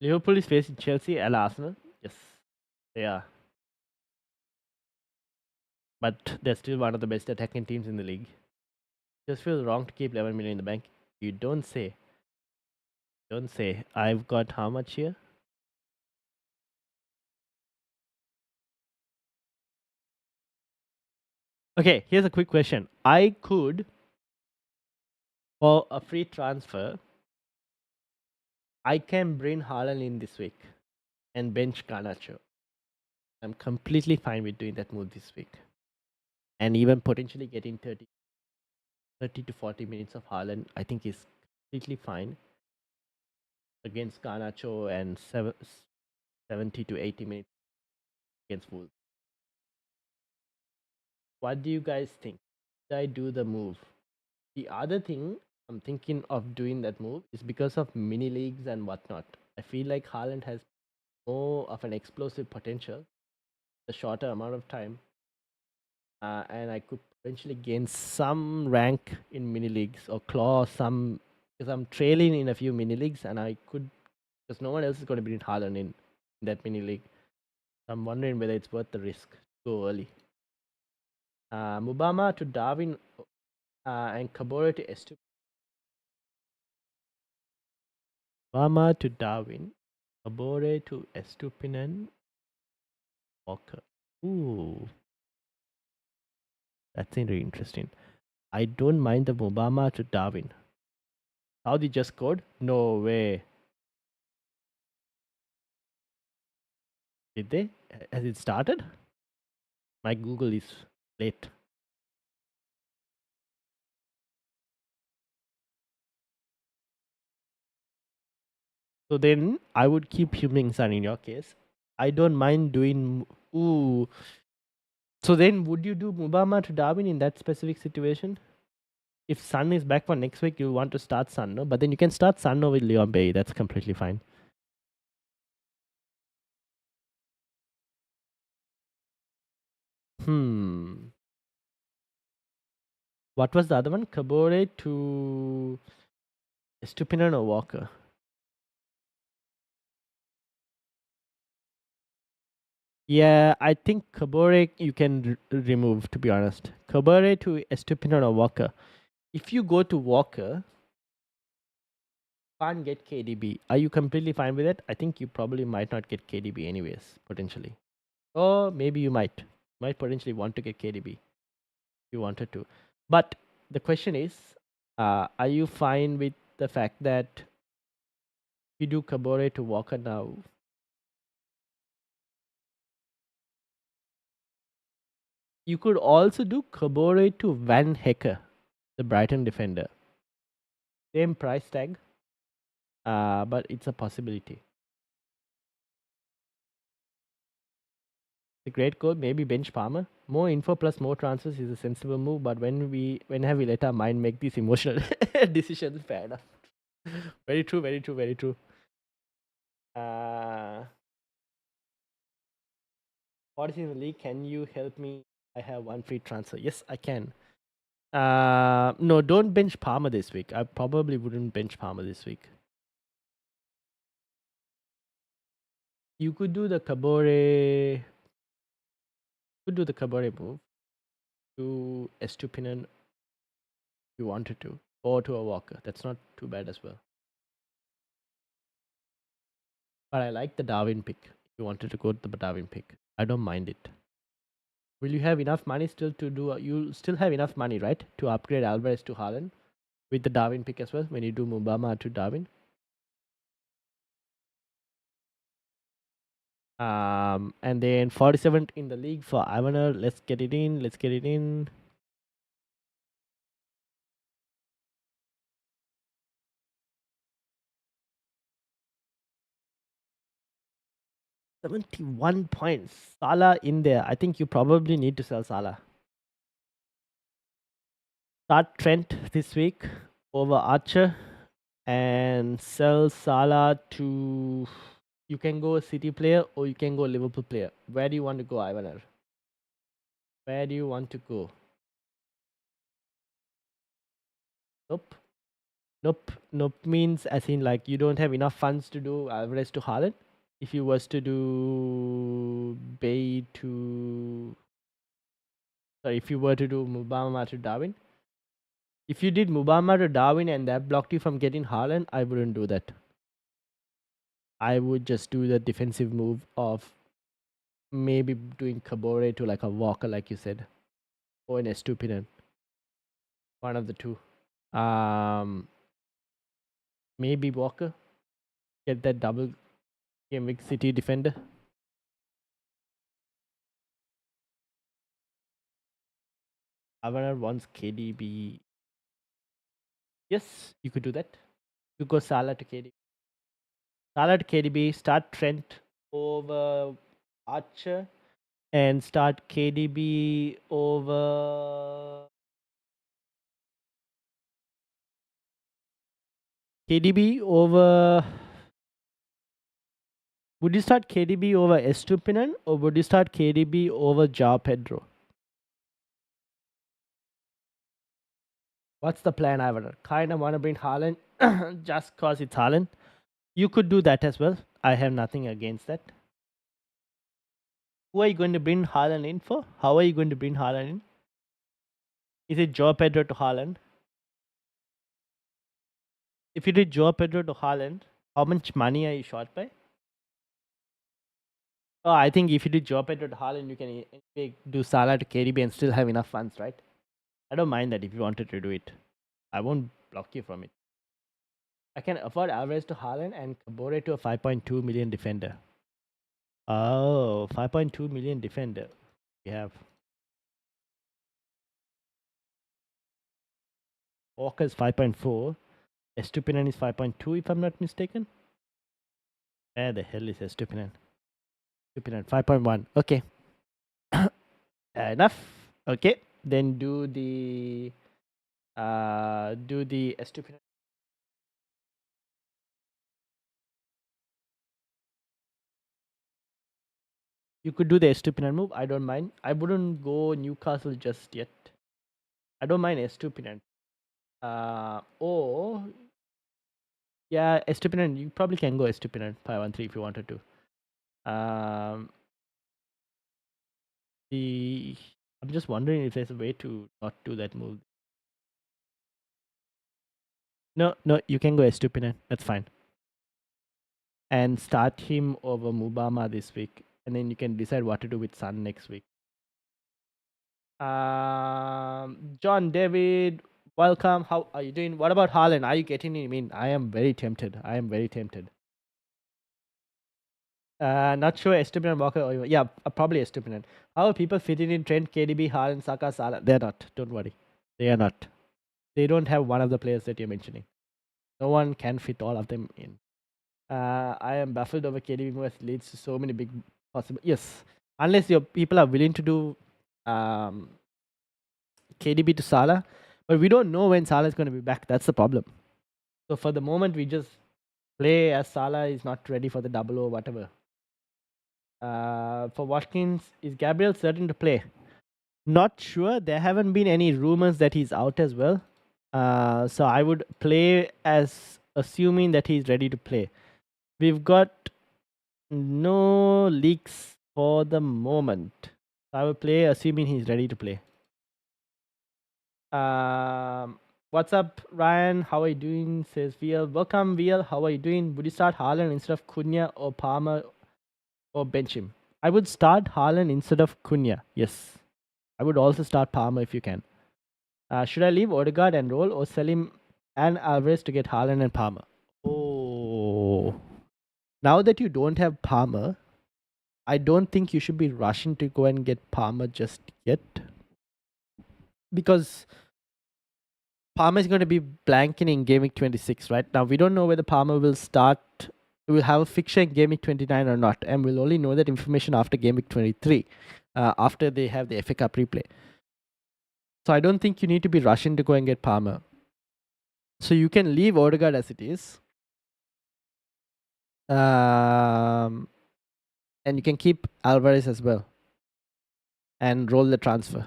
Liverpool is facing Chelsea and Arsenal. Yes, they are. But they're still one of the best attacking teams in the league. Just feels wrong to keep 11 million in the bank. You don't say. Don't say. I've got how much here? Okay, here's a quick question. I could, for a free transfer, I can bring Haaland in this week and bench Garnacho. I'm completely fine with doing that move this week. And even potentially getting 30 to 40 minutes of Haaland, I think is completely fine against Garnacho and 70 to 80 minutes against Wolves. What do you guys think? Should I do the move? The other thing I'm thinking of doing that move is because of mini leagues and whatnot. I feel like Haaland has more of an explosive potential, a shorter amount of time, and I could potentially gain some rank in mini leagues or claw some because I'm trailing in a few mini leagues, and I could because no one else is going to bring Haaland in that mini league. I'm wondering whether it's worth the risk so early. Mubama to Darwin and Kabore to Estu. Mubama to Darwin, Kabore to Estupinan, Walker. Ooh, that's really interesting. I don't mind the Mubama to Darwin. Saudi just scored? No way. Did they? Has it started? My Google is late. So then I would keep Huming Sun in your case. I don't mind doing. Ooh. So then would you do Mubama to Darwin in that specific situation? If Sun is back for next week, you want to start Sun, no? But then you can start Sun with Leon Bay. That's completely fine. Hmm. What was the other one? Kabore to Estupinan or Walker? Yeah, I think Kabore you can remove, to be honest. Kabore to Estupinan or Walker. If you go to Walker, can't get KDB. Are you completely fine with it? I think you probably might not get KDB anyways, potentially. Or maybe you might. Might potentially want to get KDB if you wanted to. But the question is, are you fine with the fact that you do Kabore to Walker now? You could also do Kabore to Van Hecker, the Brighton defender. Same price tag, but it's a possibility. A great call, maybe bench Palmer. More info plus more transfers is a sensible move, but when have we let our mind make these emotional decisions? Fair enough. Very true, very true, very true. What is in the league? Can you help me? I have one free transfer. Yes, I can. No, don't bench Palmer this week. I probably wouldn't bench Palmer this week. You could do the Kabore. Could do the Kabore move to Estupinan if you wanted to, or to a Walker. That's not too bad as well. But I like the Darwin pick. If you wanted to go to the Darwin pick, I don't mind it. Will you have enough money still to do? You still have enough money, right, to upgrade Alvarez to Haaland with the Darwin pick as well when you do Mubama to Darwin. And then 47th in the league for Ivaner. Let's get it in. Let's get it in. $71 points. Salah in there. I think you probably need to sell Salah. Start Trent this week over Archer and sell Salah to. You can go a City player or you can go a Liverpool player. Where do you want to go, Ivaner? Where do you want to go? Nope. Nope means as in like you don't have enough funds to do Alvarez to Haaland. If you was to do Bay to, sorry, if you were to do Mubama to Darwin, if you did Mubama to Darwin and that blocked you from getting Haaland, I wouldn't do that. I would just do the defensive move of maybe doing Kabore to like a Walker, like you said, or an Estupinan. One of the two. Maybe Walker. Get that double gameweek City defender. Avanar wants KDB. Yes, you could do that. You go Salah to KDB. Salah to KDB. Start Trent over Archer. And start KDB over would you start KDB over Estupinan or would you start KDB over Joao Pedro? What's the plan, Ivan? Kind of want to bring Haaland just cause it's Haaland. You could do that as well. I have nothing against that. Who are you going to bring Haaland in for? How are you going to bring Haaland in? Is it Joao Pedro to Haaland? If you did Joao Pedro to Haaland, how much money are you short by? Oh, I think if you do Joao Pedro to Haaland, you can do Salah to KDB and still have enough funds, right? I don't mind that if you wanted to do it. I won't block you from it. I can afford Alvarez to Haaland and Kabore to a 5.2 million defender. Oh, 5.2 million defender. We have Walker's 5.4. Estupinan is 5.2 if I'm not mistaken. Where the hell is Estupinan? Estupinan 5.1. Okay. Enough. Okay. Then do the Estupinan. You could do the Estupinan move. I don't mind. I wouldn't go Newcastle just yet. I don't mind Estupinan. Or yeah, Estupinan. You probably can go Estupinan 513 if you wanted to. I'm just wondering if there's a way to not do that move. No, you can go Estupinan. That's fine. And start him over Mubama this week, and then you can decide what to do with Sun next week. John David, welcome. How are you doing? What about Haaland? Are you getting him in? I am very tempted. Not sure Estupinan, Walker, or yeah, probably Estupinan. How are people fitting in Trent, KDB, Haaland, Saka, Salah? They're not. Don't worry. They are not. They don't have one of the players that you're mentioning. No one can fit all of them in. I am baffled over KDB move leads to so many big possible. Yes, unless your people are willing to do KDB to Salah, but we don't know when Salah is going to be back. That's the problem. So for the moment, we just play as Salah is not ready for the double or whatever. For Watkins, is Gabriel certain to play? Not sure. There haven't been any rumors that he's out as well. So I would play as assuming that he's ready to play. We've got no leaks for the moment. I will play assuming he's ready to play. What's up, Ryan? How are you doing? Says VL. Welcome, VL. How are you doing? Would you start Haaland instead of Cunha or Palmer or bench him? I would start Haaland instead of Cunha. Yes. I would also start Palmer if you can. Should I leave Odegaard and roll or sell him and Alvarez to get Haaland and Palmer? Oh. Now that you don't have Palmer, I don't think you should be rushing to go and get Palmer just yet. Because Palmer is going to be blanking in Game Week 26, right? Now, we don't know whether Palmer will start, will have a fixture in Game Week 29 or not. And we'll only know that information after Game Week 23, after they have the FA Cup replay. So I don't think you need to be rushing to go and get Palmer. So you can leave Odegaard as it is. And you can keep Alvarez as well. And roll the transfer.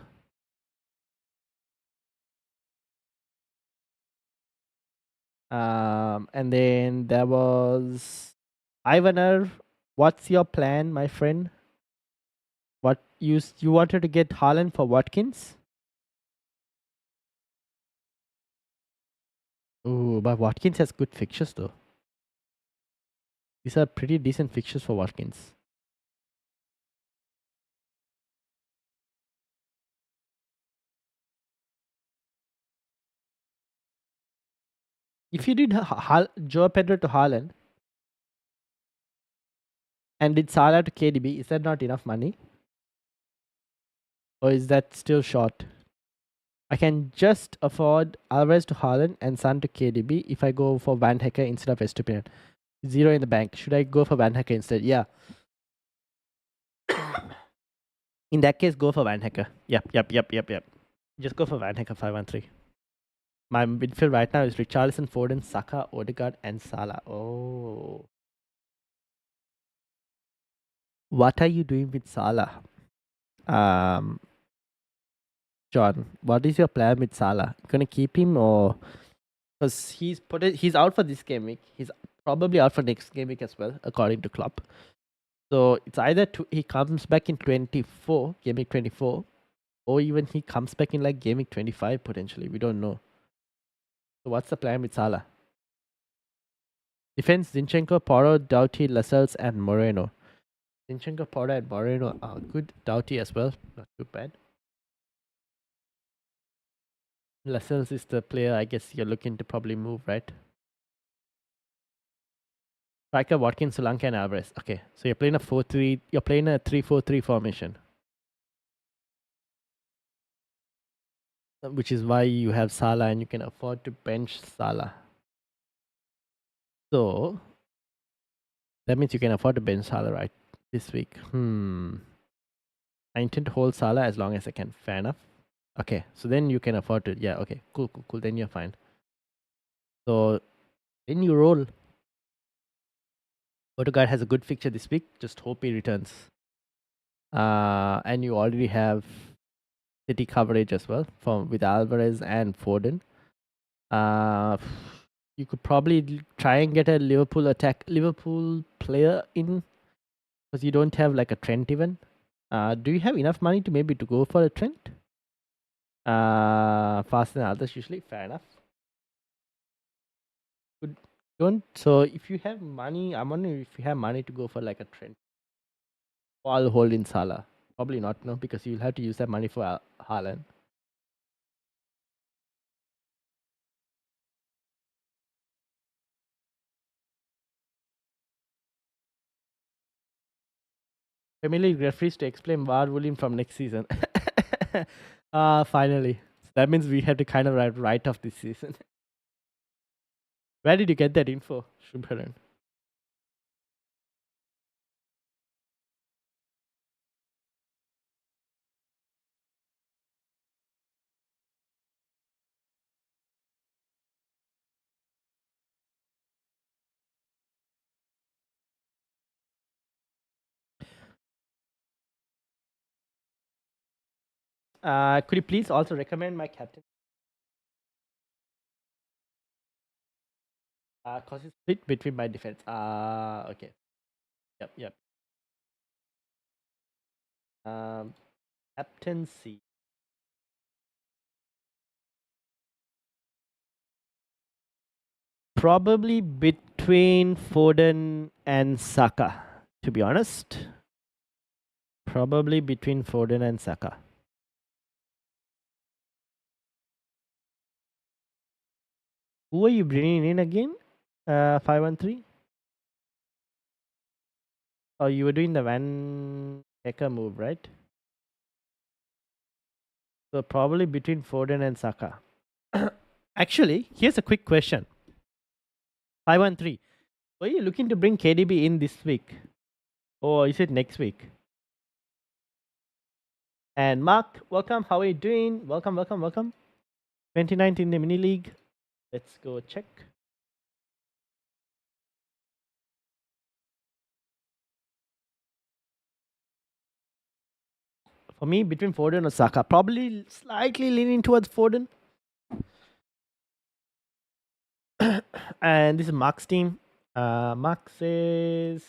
And then there was Ivaner. What's your plan, my friend? What you wanted to get Haaland for Watkins? Oh, but Watkins has good fixtures though. These are pretty decent fixtures for Watkins. If you did Joe Pedro to Haaland and did Salah to KDB, is that not enough money? Or is that still short? I can just afford Alvarez to Haaland and Son to KDB if I go for Van Hecke instead of Estupiñán. Zero in the bank. Should I go for Van Hecke instead? Yeah. In that case, go for Van Hecke. Yep. Just go for Van Hecke 513. My midfield right now is Richarlison, Foden, Saka, Odegaard, and Salah. Oh. What are you doing with Salah? John, what is your plan with Salah? You gonna keep him or because he's out for this game week. He's probably out for next game week as well, according to Klopp. So it's either he comes back in 24, game week 24, or even he comes back in like game week 25 potentially. We don't know. So what's the plan with Salah? Defense: Zinchenko, Porro, Doughty, Lascelles, and Moreno. Zinchenko, Porro, and Moreno are good. Doughty as well, not too bad. Lascelles is the player I guess you're looking to probably move, right? Striker, Watkins, Solanke, and Alvarez. Okay, so you're playing a 4-3. You're playing a 3-4-3 formation, which is why you have Salah and you can afford to bench Salah. So that means you can afford to bench Salah, right? This week. I intend to hold Salah as long as I can. Fair enough. Okay, so then you can afford to. Yeah. Okay. Cool. Then you're fine. So then you roll. Odegaard has a good fixture this week. Just hope he returns. And you already have City coverage as well with Alvarez and Foden. You could probably try and get a Liverpool player in because you don't have like a Trent even. Do you have enough money to maybe to go for a Trent? Faster than others usually. Fair enough. Don't. So if you have money, I'm wondering if you have money to go for like a Trent. Or I'll hold in Salah. Probably not, no, because you'll have to use that money for Haaland. Premier League referees to explain VAR ruling from next season. Finally. So that means we have to kind of write off this season. Where did you get that info, Shubharan? Could you please also recommend my captain? Cause it's split between my defense. Okay. Yep. Captaincy. Probably between Foden and Saka, to be honest. Probably between Foden and Saka. Who are you bringing in again? 513? Oh, you were doing the Van Hecker move, right? So probably between Foden and Saka. Actually, here's a quick question. 513. Were you looking to bring KDB in this week? Or is it next week? And Mark, welcome. How are you doing? Welcome, welcome, welcome. 29th in the mini league. Let's go check. For me, between Foden or Saka, probably slightly leaning towards Foden. And this is Mark's team. Mark says,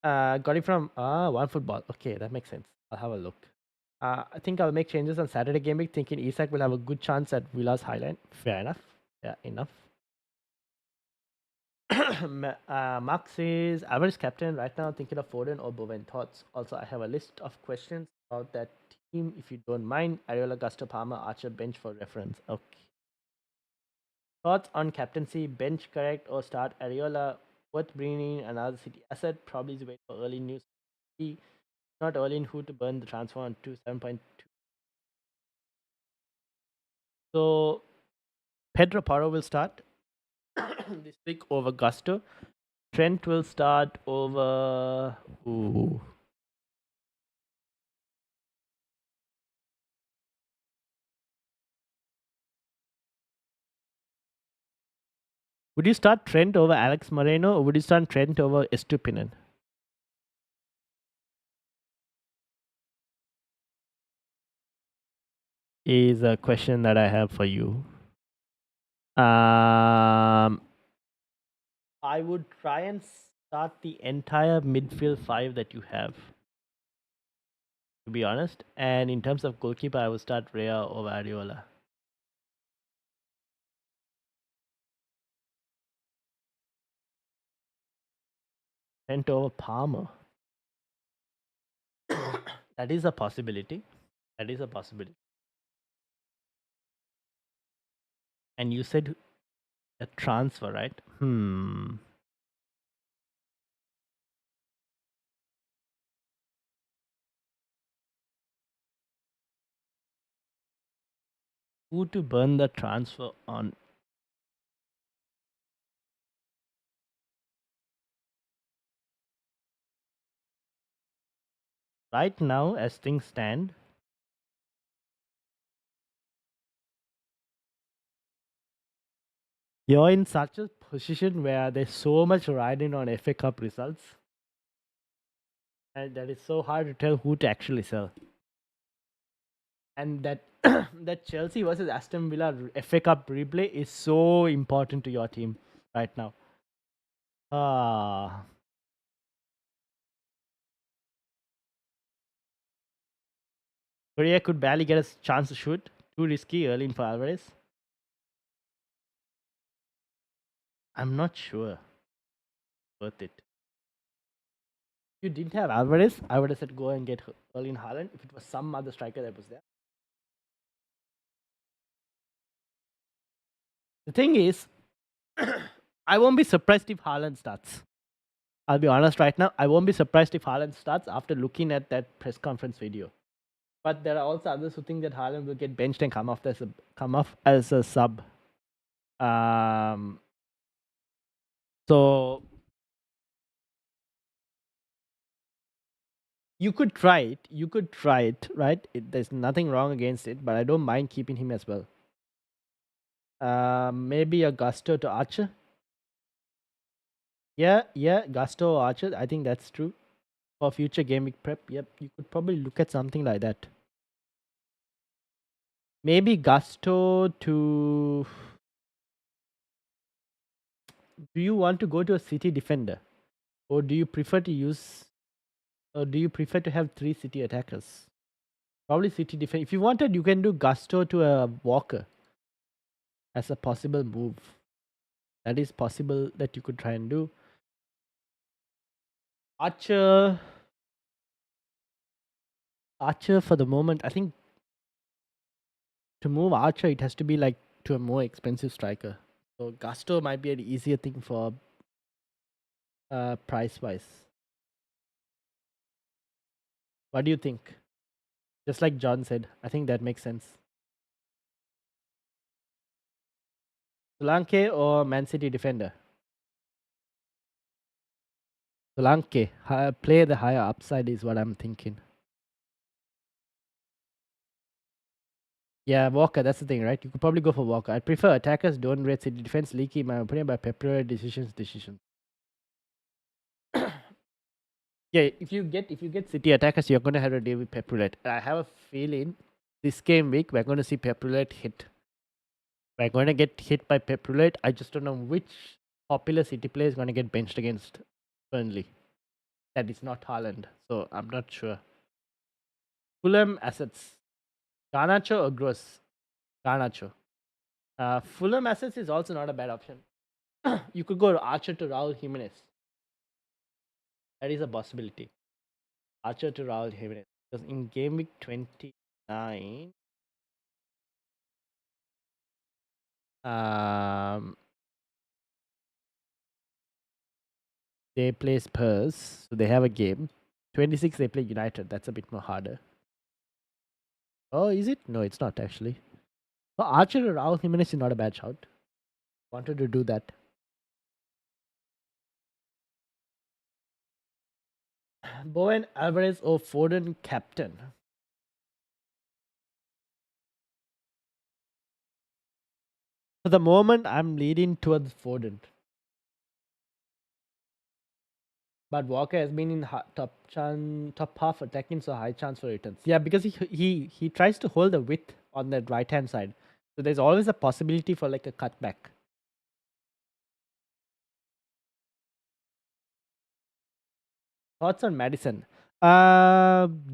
got it from One Football. Okay, that makes sense. I'll have a look. I think I'll make changes on Saturday game week, thinking Isak will have a good chance at Villa's highline. Fair enough. Yeah, enough. Mark says, average captain right now, thinking of Foden or Bowen. Thoughts? Also, I have a list of questions about that team, if you don't mind. Ariola, Gusto, Palmer, Archer, bench for reference. Okay. Thoughts on captaincy, bench correct or start Ariola? Worth bringing in another City asset? Probably wait for early news. Not early in who to burn the transfer on 7.2. So, Pedro Porro will start this week over Gusto. Trent will start over. Ooh. Would you start Trent over Alex Moreno or would you start Trent over Estupinen? Is a question that I have for you. I would try and start the entire midfield 5 that you have, to be honest. And in terms of goalkeeper, I would start Rea over Ariola. Trent over Palmer. That is a possibility. That is a possibility. And you said a transfer, right? Who to burn the transfer on? Right now, as things stand, you're in such a position where there's so much riding on FA Cup results, and that is so hard to tell who to actually sell. And that that Chelsea versus Aston Villa FA Cup replay is so important to your team right now. Korea could barely get a chance to shoot. Too risky early in for Alvarez. I'm not sure. Worth it. If you didn't have Alvarez, I would have said go and get Erling Haaland if it was some other striker that was there. The thing is, I won't be surprised if Haaland starts. I'll be honest right now. I won't be surprised if Haaland starts after looking at that press conference video. But there are also others who think that Haaland will get benched and come off as a sub. So you could try it. You could try it, right? There's nothing wrong against it, but I don't mind keeping him as well. Maybe a Gusto to Archer. Yeah, Gusto or Archer. I think that's true. For future game week prep, yep, you could probably look at something like that. Maybe Gusto to. Do you want to go to a City defender, or do you prefer to use, or do you prefer to have 3 City attackers? Probably City defender. If you wanted, you can do Gusto to a Walker as a possible move. That is possible that you could try and do. Archer for the moment, I think to move Archer, it has to be like to a more expensive striker. So Gusto might be an easier thing for price wise. What do you think? Just like John said, I think that makes sense. Solanke or Man City defender? Solanke, play the higher upside is what I'm thinking. Yeah, Walker, that's the thing, right? You could probably go for Walker. I'd prefer attackers don't rate City defense leaky, in my opinion, by Pepper decisions. Yeah, if you get City attackers, you're gonna have to deal with Pepulette. I have a feeling this game week we're gonna see Pepulette hit. We're gonna get hit by Pepulette. I just don't know which popular City player is gonna get benched against Burnley. That is not Haaland, so I'm not sure. Fulham assets: Garnacho or Gross? Garnacho. Fulham assets is also not a bad option. You could go Archer to Raul Jimenez. That is a possibility. Archer to Raul Jimenez. Because in game week 29, they play Spurs, so they have a game. 26, they play United. That's a bit more harder. Oh, is it? No, it's not actually. So Archer to Raul Jimenez is not a bad shout. Wanted to do that. Bowen Alvarez or Foden captain. For the moment, I'm leading towards Foden. But Walker has been in top half attacking, so high chance for returns. Yeah, because he tries to hold the width on the right hand side, so there's always a possibility for like a cutback. Thoughts on Madison?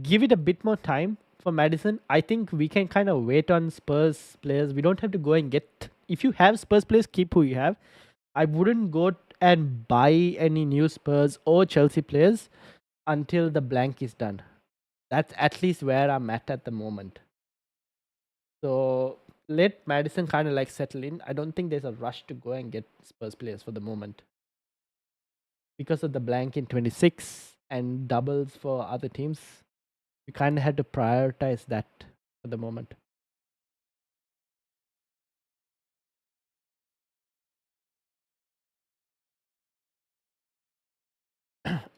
Give it a bit more time for Madison. I think we can kind of wait on Spurs players. We don't have to go and get. If you have Spurs players, keep who you have. I wouldn't go and buy any new Spurs or Chelsea players until the blank is done. That's at least where I'm at the moment. So let Madison kind of like settle in. I don't think there's a rush to go and get Spurs players for the moment because of the blank in 26 and doubles for other teams. We kind of had to prioritize that for the moment.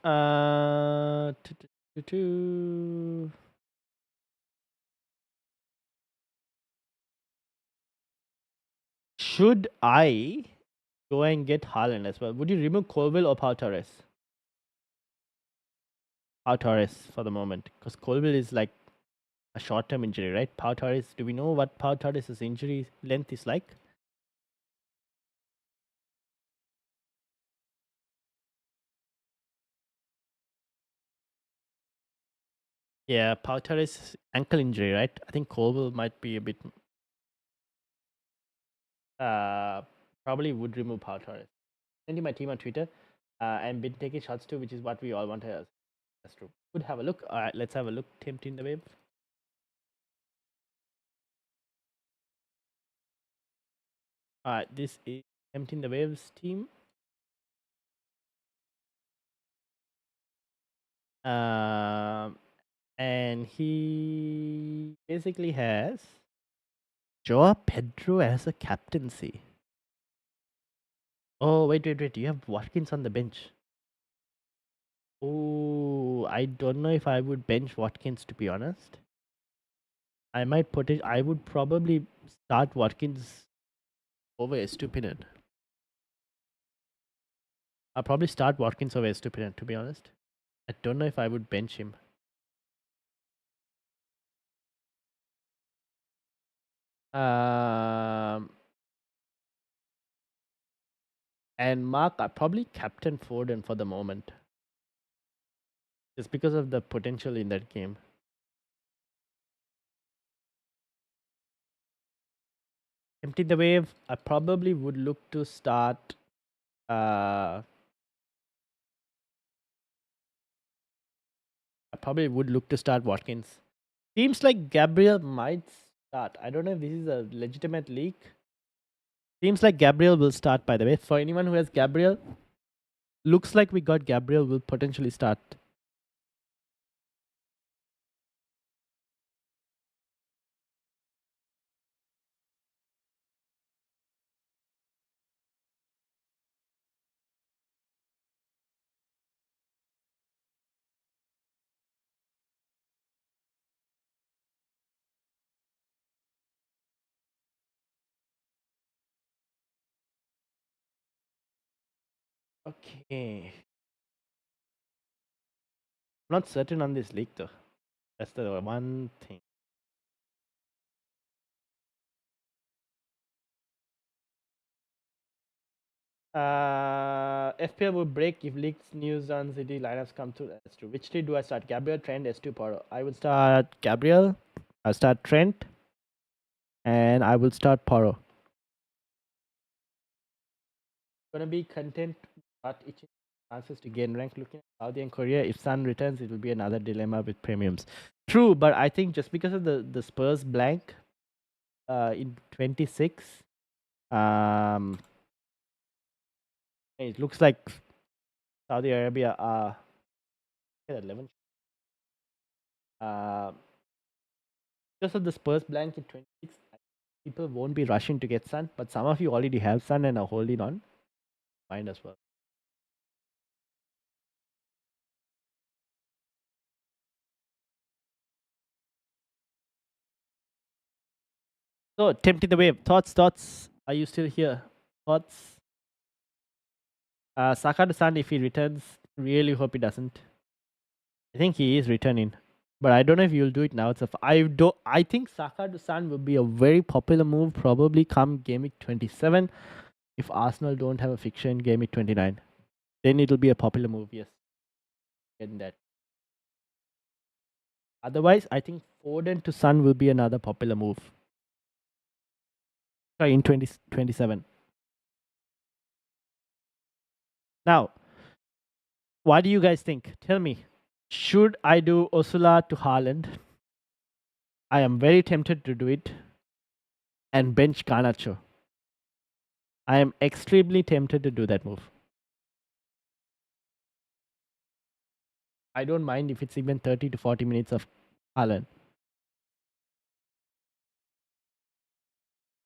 uh, Should I go and get Haaland as well? Would you remove Colville or Pau Torres? Pau Torres for the moment, because Colville is like a short-term injury, right? Pau Torres. Do we know what Pau Torres' injury length is like? Yeah, Pau Torres ankle injury, right? I think Colville might be a bit. Probably would remove Pau Torres. Sending my team on Twitter, and been taking shots too, which is what we all want to. That's true. Could have a look. All right, let's have a look. Tempting the wave. All right, this is Tempting the Waves team. And he basically has Joao Pedro as a captaincy. Oh, wait. Do you have Watkins on the bench? Oh, I don't know if I would bench Watkins, to be honest. I might put it. I would probably start Watkins over Estupinian. I'll probably start Watkins over Estupinian, to be honest. I don't know if I would bench him. And Mark, I probably captain Foden for the moment. Just because of the potential in that game. Empty the wave. I probably would look to start I probably would look to start Watkins. Seems like Gabriel might start. I don't know if this is a legitimate leak. Seems like Gabriel will start, by the way. For anyone who has Gabriel, looks like we got Gabriel will potentially start. Okay. Not certain on this leak though. That's the one thing. FPL will break if leaks news on city lineups come through. That's true. Which tree do I start? Gabriel, Trent, S2, Poro. I will start Gabriel. I'll start Trent. And I will start Poro. Gonna be content not itching chances to gain rank. Looking at Saudi and Korea, if Sun returns, it will be another dilemma with premiums. True, but I think just because of the Spurs blank in 26, um, it looks like Saudi Arabia are at 11. Because of the Spurs blank in 26, people won't be rushing to get Sun, but some of you already have Sun and are holding on. Fine as well. So, tempting the wave. Thoughts. Are you still here? Thoughts? Saka to Sun, if he returns, really hope he doesn't. I think he is returning, but I don't know if you'll do it now. I think Saka to Sun will be a very popular move, probably come game week 27. If Arsenal don't have a fixture in game week 29, then it'll be a popular move. Yes, getting that. Otherwise, I think Foden to Sun will be another popular move. Sorry, in 2027. Now, what do you guys think? Tell me, should I do Osula to Haaland? I am very tempted to do it and bench Garnacho. I am extremely tempted to do that move. I don't mind if it's even 30 to 40 minutes of Haaland.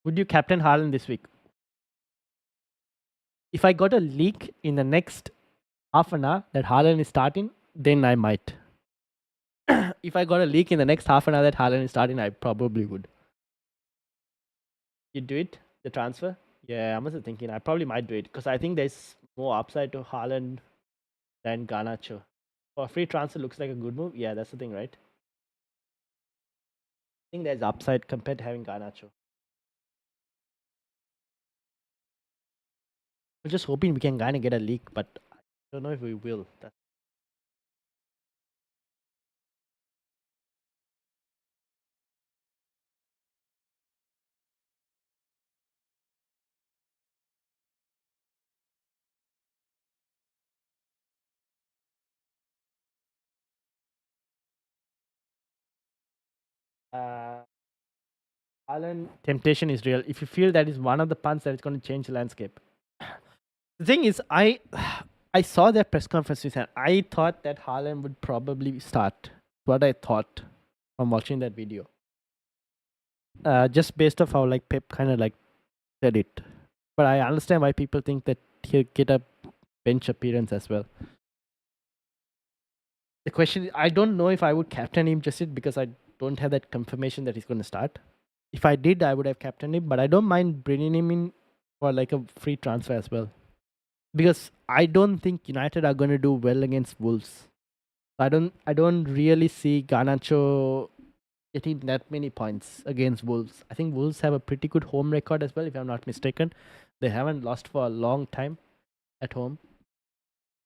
Would you captain Haaland this week? If I got a leak in the next half an hour that Haaland is starting, then I might. If I got a leak in the next half an hour that Haaland is starting, I probably would. You do it? The transfer? Yeah, I'm also thinking I probably might do it because I think there's more upside to Haaland than Garnacho. For a free transfer, looks like a good move. Yeah, that's the thing, right? I think there's upside compared to having Garnacho. We're just hoping we can kind of get a leak, but I don't know if we will. Uh, Haaland temptation is real. If you feel that is one of the punts that is going to change the landscape. The thing is, I saw that press conference and I thought that Haaland would probably start. What I thought from watching that video. Just based off how like Pep kind of like said it. But I understand why people think that he'll get a bench appearance as well. The question is, I don't know if I would captain him just because I don't have that confirmation that he's going to start. If I did, I would have captained him, but I don't mind bringing him in for like a free transfer as well. Because I don't think United are going to do well against Wolves. I don't really see Garnacho getting that many points against Wolves. I think Wolves have a pretty good home record as well, if I'm not mistaken. They haven't lost for a long time at home.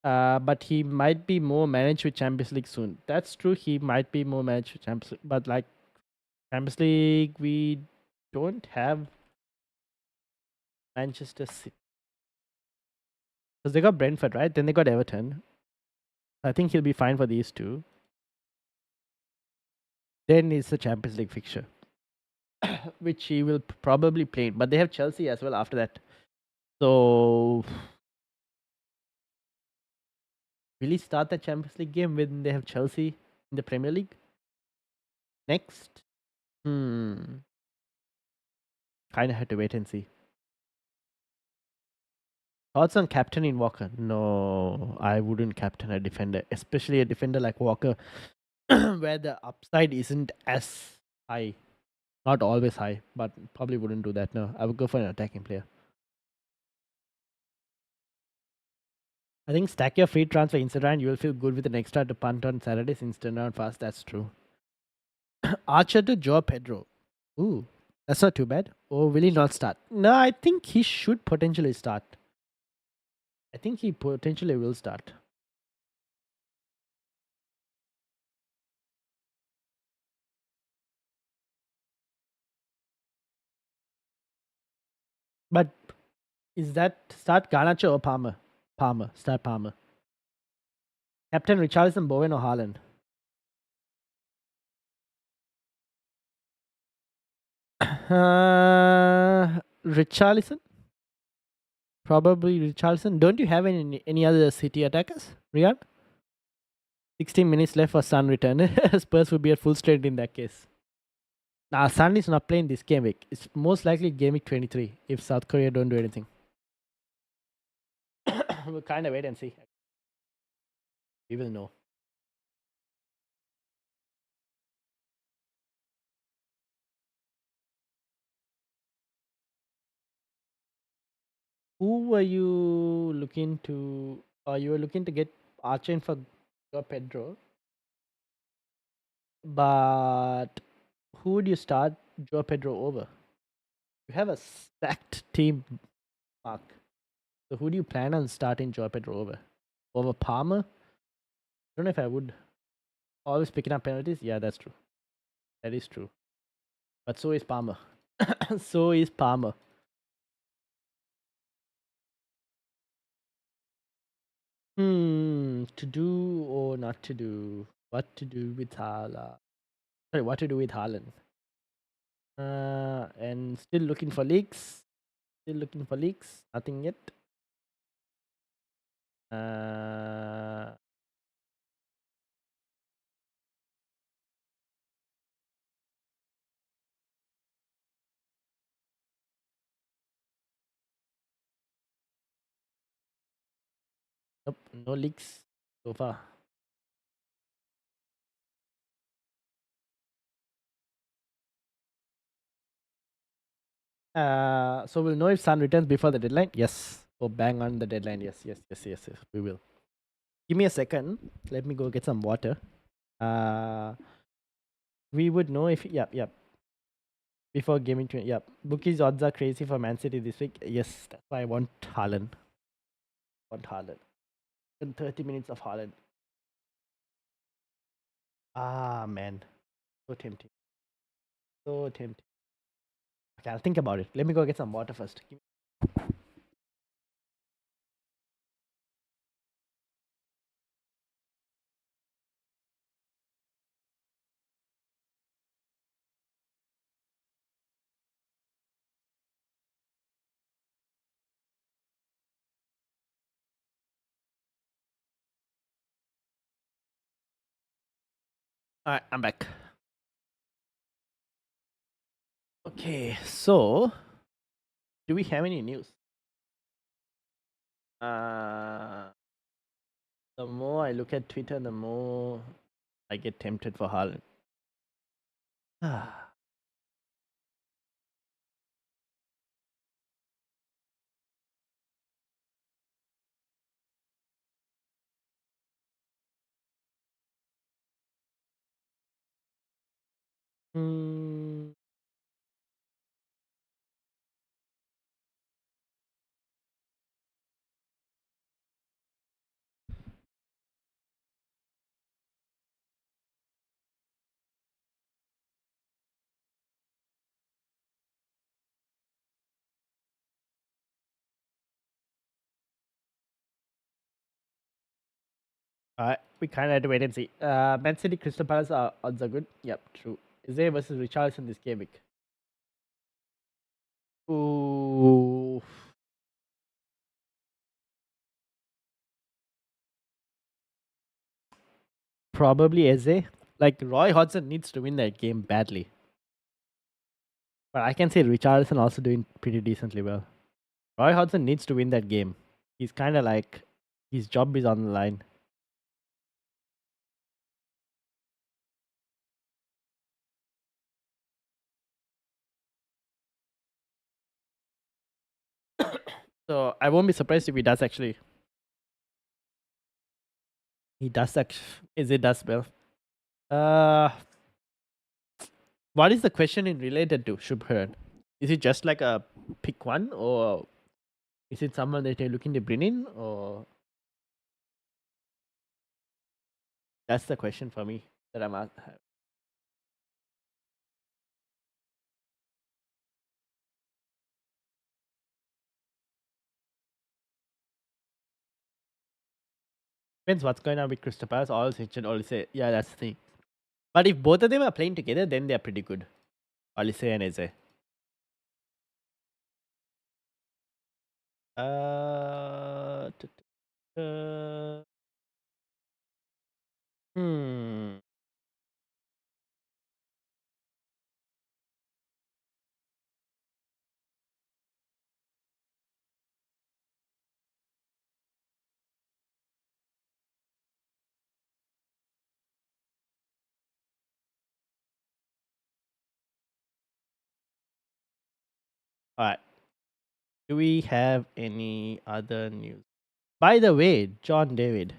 But he might be more managed with Champions League soon. That's true. He might be more managed with Champions League, but like Champions League, we don't have Manchester City. Because they got Brentford, right? Then they got Everton. I think he'll be fine for these two. Then it's the Champions League fixture, which he will probably play. But they have Chelsea as well after that. So will he start the Champions League game when they have Chelsea in the Premier League? Next? Kind of had to wait and see. Thoughts on captaining Walker? No, I wouldn't captain a defender, especially a defender like Walker, where the upside isn't as high. Not always high, but probably wouldn't do that. No, I would go for an attacking player. I think stack your free transfer instant and you will feel good with an extra to punt on Saturdays instant round fast. That's true. Archer to Joe Pedro. Ooh, that's not too bad. Or will he not start? No, I think he should potentially start. I think he potentially will start. But is that start Garnacho or Palmer? Palmer. Start Palmer. Captain Richarlison, Bowen or Haaland? Richarlison? Probably Richarlison. Don't you have any other City attackers, Riyad? 16 minutes left for Sun return. Spurs would be at full strength in that case. Nah, Sun is not playing this game week. It's most likely game week 23 if South Korea don't do anything. We'll kind of wait and see. We will know. Who were you looking to? You were looking to get Archer in for Pedro, but who would you start Joe Pedro over? You have a stacked team, Mark. So who do you plan on starting Joe Pedro over? Over Palmer? I don't know if I would. Always picking up penalties? Yeah, that's true. That is true. But so is Palmer. So is Palmer. To do or not to do? What to do with Haaland? Sorry, what to do with Haaland? And still looking for leaks. Still looking for leaks. Nothing yet. Nope, no leaks so far. So we'll know if Sun returns before the deadline. Yes. Oh, bang on the deadline. Yes. We will. Give me a second. Let me go get some water. We would know if yep. Before gaming 20. Yep. Bookies odds are crazy for Man City this week. Yes, that's why I want Haaland. And 30 minutes of Haaland. Ah man. So tempting. So tempting. Okay, I'll think about it. Let me go get some water first. Alright, I'm back. Okay, so do we have any news? The more I look at Twitter, the more I get tempted for Haaland. Hmm. We kind of had to wait and see. Man City Crystal Palace odds are good. Yep, true. Eze versus Richarlison this game week. Ooh. Probably Eze. Like Roy Hodgson needs to win that game badly. But I can say Richarlison also doing pretty decently well. Roy Hodgson needs to win that game. He's kind of like his job is on the line. So I won't be surprised if he does actually. He does actually. Is it does well? What is the question in related to Shubharan? Is it just like a pick one, or is it someone that you're looking to bring in, or that's the question for me that I'm asking. Depends what's going on with Crystal Palace. All should always say, yeah, that's the thing. But if both of them are playing together, then they're pretty good. Olise and Eze. T- hmm. All right. Do we have any other news? By the way, John David,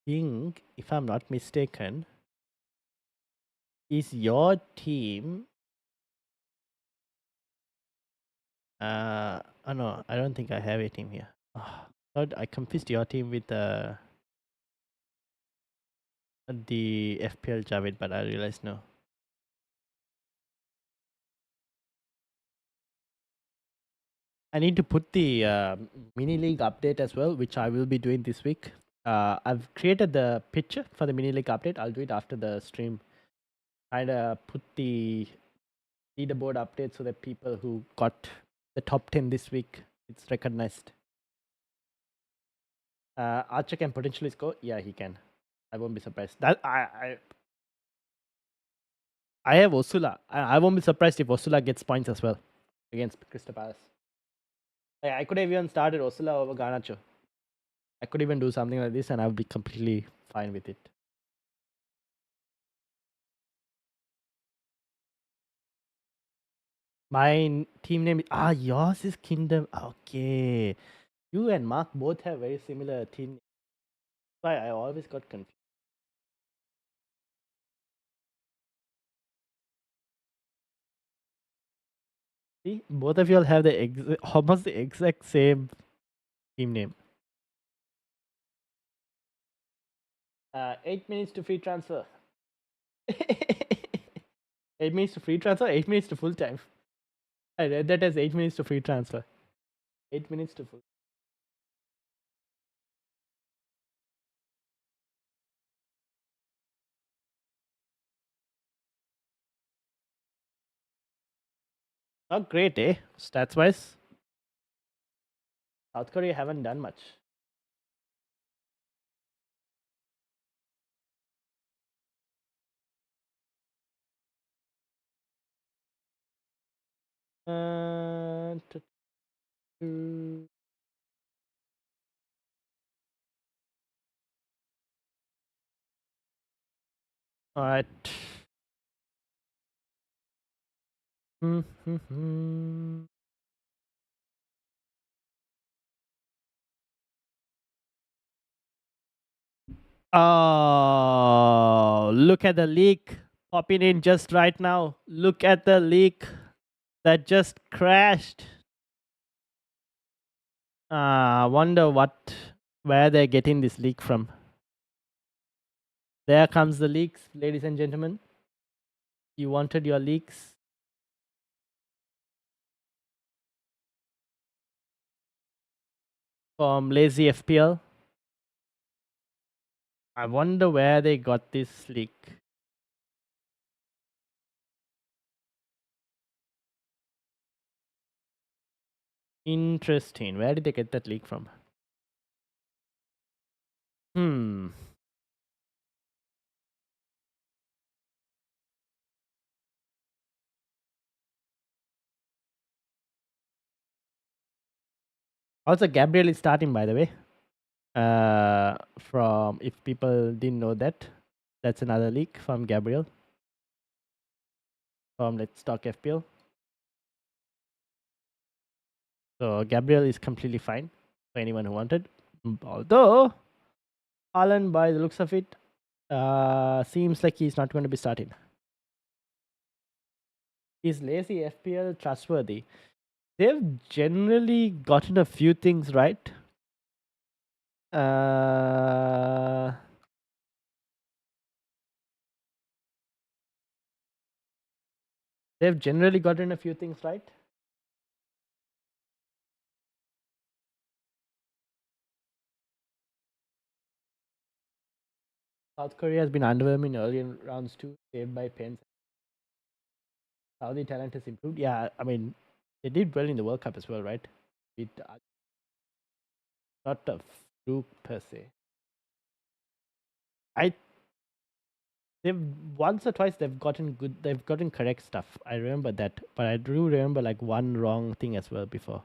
think, if I'm not mistaken, is your team oh no, I don't think I have a team here. Thought I confused your team with the FPL Javed, but I realized no. I need to put the mini league update as well, which I will be doing this week. I've created the picture for the mini league update. I'll do it after the stream. Kind of put the leaderboard update so that people who got the top 10 this week, it's recognized. Archer can potentially score. Yeah, he can. I won't be surprised. That I have Osula. I won't be surprised if Osula gets points as well against Crystal Palace. I could have even started Osula over Garnacho. I could even do something like this and I would be completely fine with it. My team name is yours is Kingdom. Okay. You and Mark both have very similar team. That's why I always got confused. See, both of you all have the almost the exact same team name. 8 minutes to free transfer. 8 minutes to free transfer, 8 minutes to full time. I read that as 8 minutes to free transfer. 8 minutes to full. Not great, eh? Stats wise. South Korea haven't done much. Uh, All right. Oh, look at the leak popping in just right now. Look at the leak that just crashed. Wonder where they're getting this leak from. There comes the leaks, ladies and gentlemen. You wanted your leaks. From Lazy FPL. I wonder where they got this leak. Interesting. Where did they get that leak from? Hmm. Also, Gabriel is starting, by the way. From if people didn't know that, that's another leak from Gabriel from Let's Talk FPL. So Gabriel is completely fine for anyone who wanted. Although Alan, by the looks of it, seems like he's not going to be starting. Is lazy FPL trustworthy? They've generally gotten a few things right. They've generally gotten a few things right. South Korea has been underwhelming early in rounds too, saved by pens. Saudi talent has improved. Yeah, I mean, they did well in the World Cup as well, right? It not a fluke per se. I they've once or twice they've gotten correct stuff. I remember that, but I do remember like one wrong thing as well before.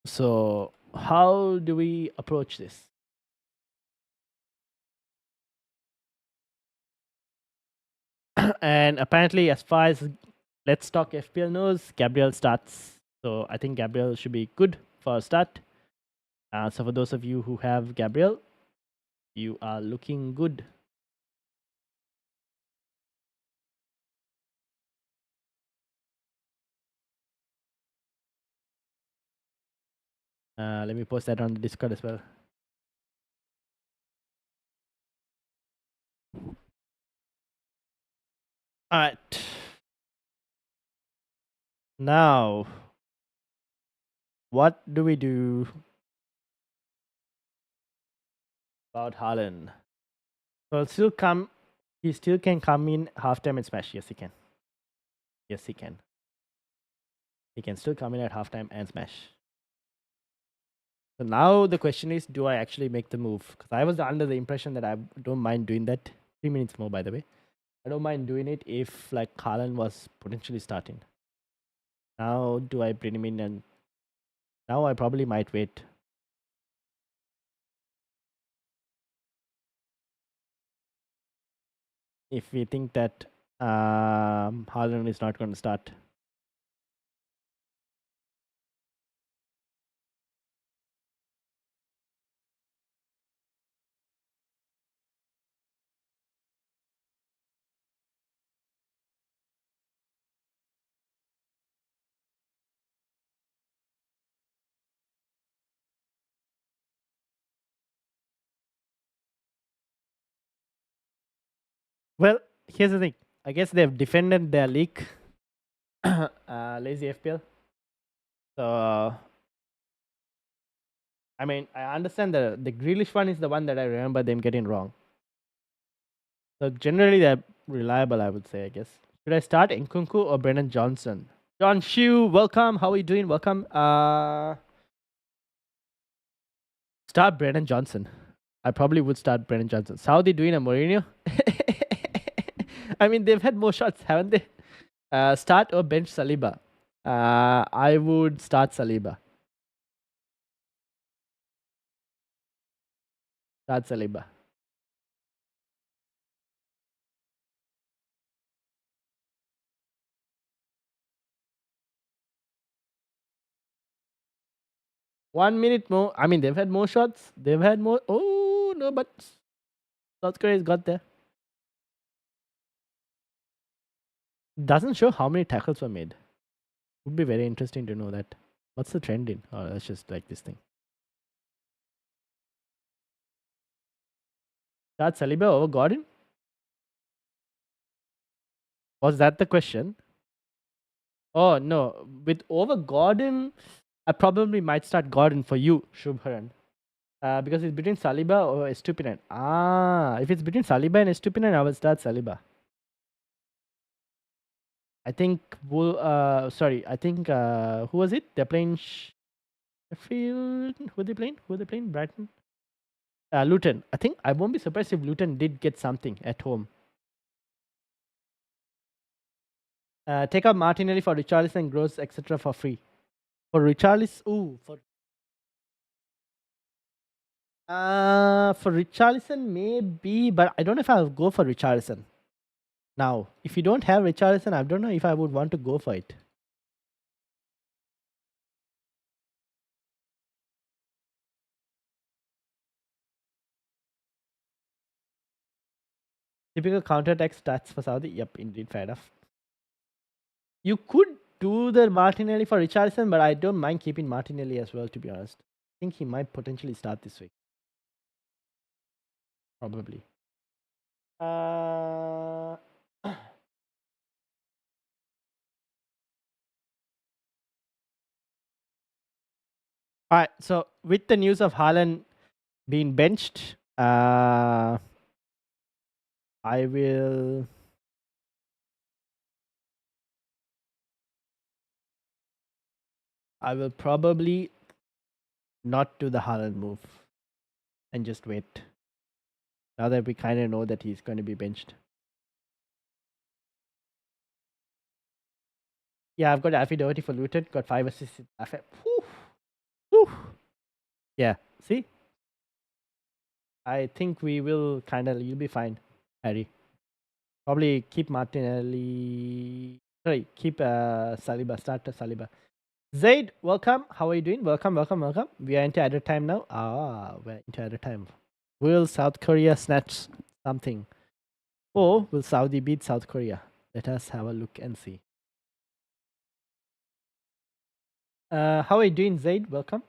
So how do we approach this? And apparently, as far as Let's Talk FPL knows, Gabriel starts. So I think Gabriel should be good for a start. So for those of you who have Gabriel, you are looking good. Let me post that on the Discord as well. All right. Now, what do we do about Haaland? So still come. He still can come in halftime and smash. Yes, he can. Yes, he can. He can still come in at halftime and smash. So now the question is, do I actually make the move? Because I was under the impression that I don't mind doing that. 3 minutes more, by the way. I don't mind doing it if like Haaland was potentially starting. Now, do I bring him in? And now I probably might wait. If we think that Haaland is not going to start. Well, here's the thing. I guess they've defended their league, lazy FPL. So, I mean, I understand the Grealish one is the one that I remember them getting wrong. So generally they're reliable, I would say. I guess. Should I start Nkunku or Brennan Johnson? John Shu, welcome. How are you doing? Welcome. Start Brennan Johnson. I probably would start Brennan Johnson. So how are they doing a Mourinho? I mean, they've had more shots, haven't they? Start or bench Saliba? I would start Saliba. Start Saliba. One minute more. I mean, they've had more shots. They've had more. Oh, no, but South Korea's got there. Doesn't show how many tackles were made. Would be very interesting to know that. What's the trend in? Oh, that's just like this thing. Start Saliba over Gordon? Was that the question? Oh, no. With over Gordon, I probably might start Gordon for you, Shubharan. Because it's between Saliba or Estupinan. If it's between Saliba and Estupinan, I will start Saliba. I think. Sorry. I think. Who was it? They're playing Sheffield. Who are they playing? Who are they playing? Brighton. Luton. I think I won't be surprised if Luton did get something at home. Take out Martinelli for Richarlison, Gross, etc. for free. For Richarlison, for Richarlison maybe, but I don't know if I'll go for Richarlison. Now, if you don't have Richarlison, I don't know if I would want to go for it. Typical counter-attack stats for Saudi. Yep, indeed, fair enough. You could do the Martinelli for Richarlison, but I don't mind keeping Martinelli as well, to be honest. I think he might potentially start this week. Probably. Alright, so with the news of Haaland being benched, I will probably not do the Haaland move and just wait. Now that we kind of know that he's going to be benched. Yeah, I've got Alfie Doherty for Luton. Got 5 assists. Whew. Yeah, see? I think we will you'll be fine, Harry. Probably keep Martinelli. Sorry, keep Saliba. Start Saliba. Zaid, welcome. How are you doing? Welcome. We are into added time now. We're into added time. Will South Korea snatch something? Or will Saudi beat South Korea? Let us have a look and see. How are you doing, Zaid? Welcome.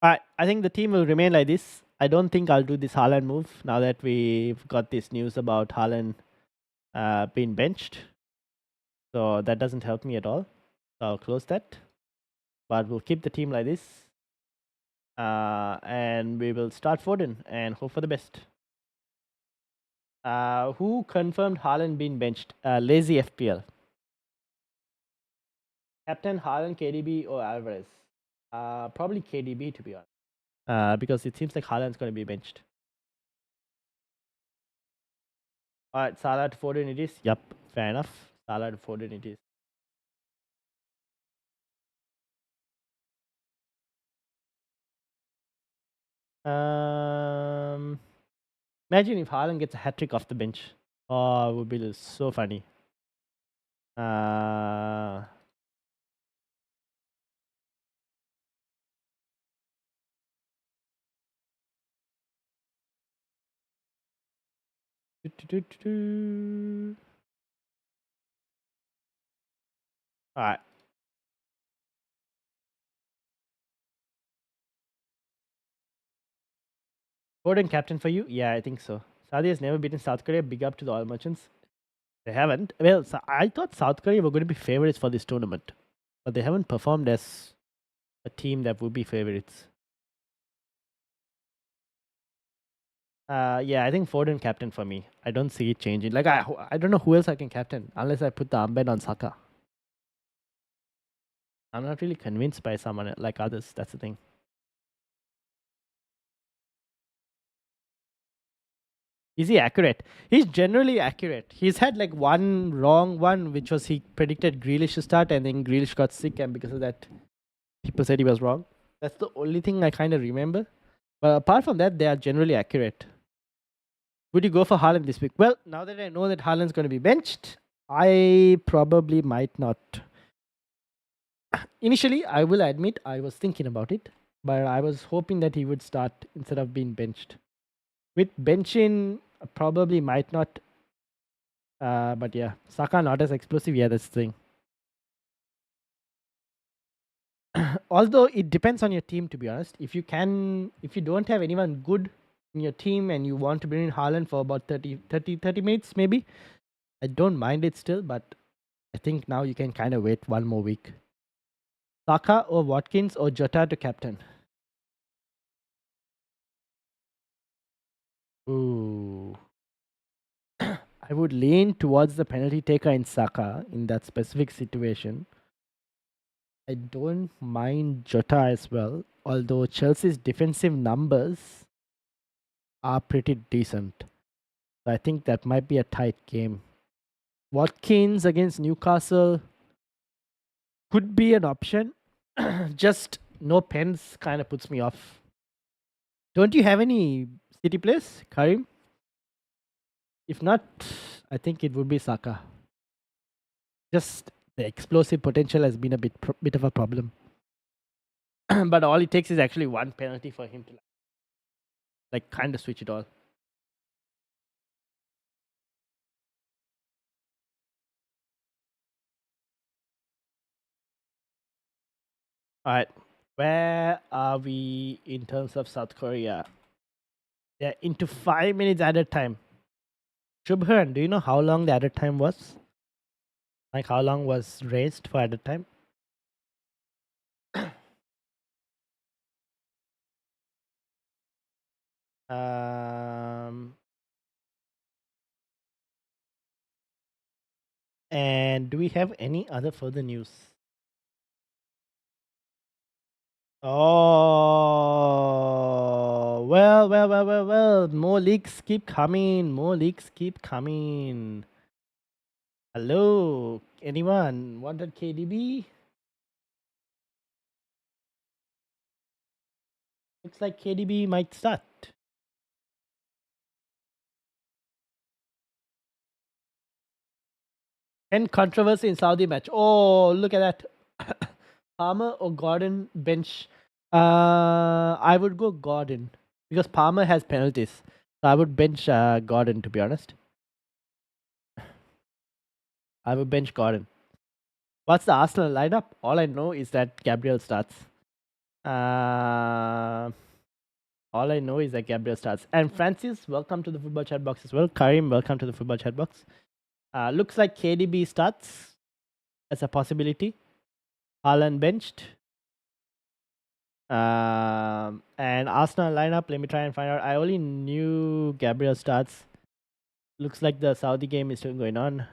Alright, I think the team will remain like this. I don't think I'll do this Haaland move now that we've got this news about Haaland being benched. So that doesn't help me at all. So I'll close that. But we'll keep the team like this. And we will start Foden and hope for the best. Who confirmed Haaland being benched? Lazy FPL. Captain Haaland, KDB or Alvarez? Probably KDB, to be honest. Because it seems like Haaland's going to be benched. Alright, Salah to Foden it is. Yep, fair enough. Salah to Foden it is. Imagine if Haaland gets a hat-trick off the bench. Oh, it would be so funny. Alright. Foden captain for you? Yeah, I think so. Saudi has never beaten South Korea. Big up to the oil merchants. They haven't. Well, I thought South Korea were going to be favorites for this tournament. But they haven't performed as a team that would be favorites. Yeah, I think Foden captain for me. I don't see it changing. Like I don't know who else I can captain unless I put the armband on Saka. I'm not really convinced by someone like others. That's the thing. Is he accurate? He's generally accurate. He's had like one wrong one, which was he predicted Grealish to start, and then Grealish got sick, and because of that, people said he was wrong. That's the only thing I kind of remember. But apart from that, they are generally accurate. Would you go for Haaland this week? Well, now that I know that Haaland's going to be benched, I probably might not. Initially, I will admit I was thinking about it, but I was hoping that he would start instead of being benched. With benching, probably might not. But yeah, Saka not as explosive. Yeah, that's the thing. Although it depends on your team, to be honest. If you don't have anyone good in your team and you want to bring in Haaland for about 30 minutes, maybe, I don't mind it still. But I think now you can kind of wait one more week. Saka or Watkins or Jota to captain? Ooh. I would lean towards the penalty taker in Saka in that specific situation. I don't mind Jota as well, although Chelsea's defensive numbers are pretty decent. So I think that might be a tight game. Watkins against Newcastle could be an option. Just no pens kind of puts me off. Don't you have any City players, Karim? If not, I think it would be Saka. Just the explosive potential has been a bit of a problem. But all it takes is actually one penalty for him to like kind of switch it all. All right, where are we in terms of South Korea? They're into 5 minutes added time. Shubhan, do you know how long the added time was? Like how long was raised for added time? Um, and do we have any other further news? Oh, well. More leaks keep coming. More leaks keep coming. Hello, anyone wanted KDB? Looks like KDB might start. And controversy in Saudi match. Oh, look at that. Palmer or Gordon bench? I would go Gordon because Palmer has penalties. So I would bench Gordon, to be honest. I would bench Gordon. What's the Arsenal lineup? All I know is that Gabriel starts. Uh, all I know is that Gabriel starts. And Francis, welcome to the football chat box as well. Karim, welcome to the football chat box. Looks like KDB starts as a possibility. Haaland benched. And Arsenal lineup, let me try and find out. I only knew Gabriel starts. Looks like the Saudi game is still going on.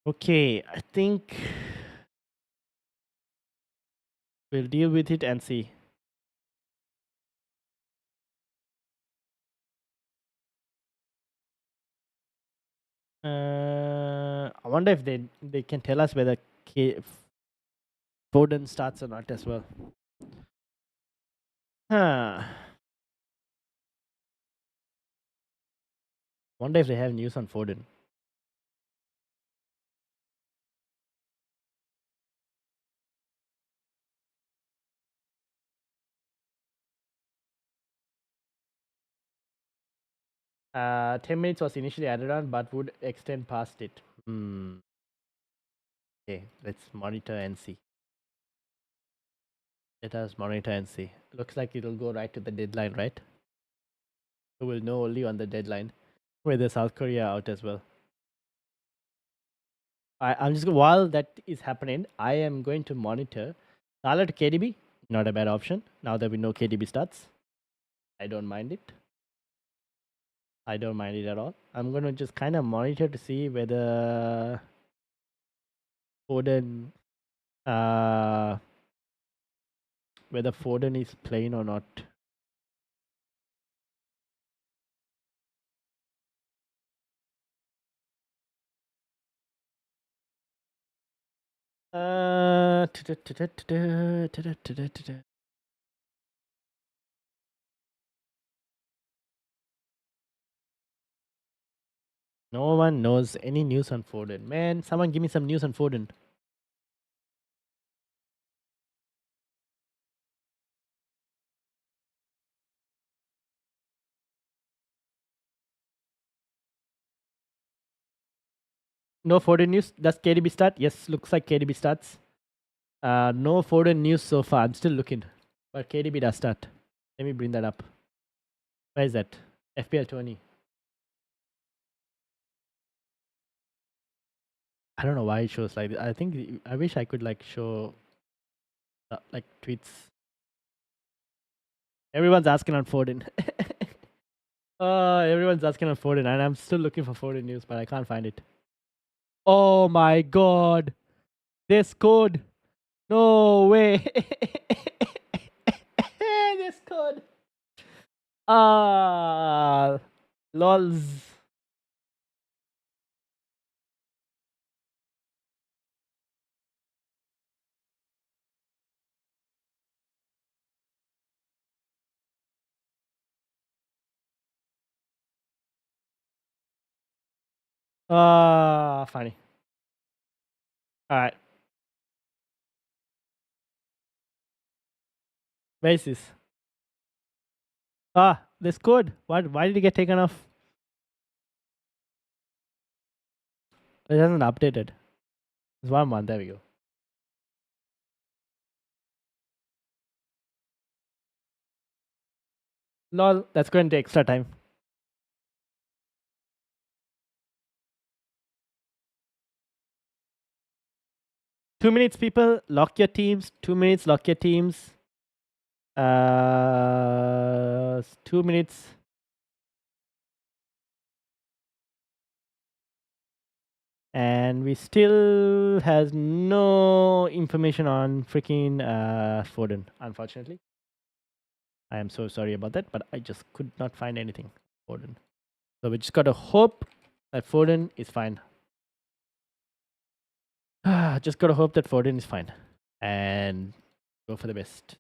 Okay, I think we'll deal with it and see. I wonder if they can tell us whether Foden starts or not as well. Huh. Wonder if they have news on Foden. Uh, 10 minutes was initially added on, but would extend past it. Okay, let's monitor and see. Let us monitor and see. Looks like it'll go right to the deadline, right? So we'll know only on the deadline whether South Korea out as well. I'm just while that is happening, I am going to monitor Salah to KDB. Not a bad option. Now that we know KDB starts, I don't mind it. I don't mind it at all. I'm gonna just kind of monitor to see whether Foden, uh, whether Foden is playing or not. Uh, No one knows any news on Foden. Man, someone give me some news on Foden. No Foden news. Does KDB start? Yes, looks like KDB starts. No Foden news so far. I'm still looking. But KDB does start. Let me bring that up. Where is that? FPL 20. I don't know why it shows like this. I think I wish I could like show like tweets. Everyone's asking on Foden. Everyone's asking on Foden, and I'm still looking for Foden news, but I can't find it. Oh my god. This code. No way. This code. Lols. Funny. Alright. Where is this? This code. Why did it get taken off? It hasn't updated. It's 1 month. There we go. Lol, that's going to take extra time. Two minutes, people. Lock your teams. 2 minutes. Lock your teams. 2 minutes. And we still has no information on freaking Foden, unfortunately. I am so sorry about that, but I just could not find anything. Foden. So we just gotta hope that Foden is fine. Just gotta hope that Foden is fine. And go for the best.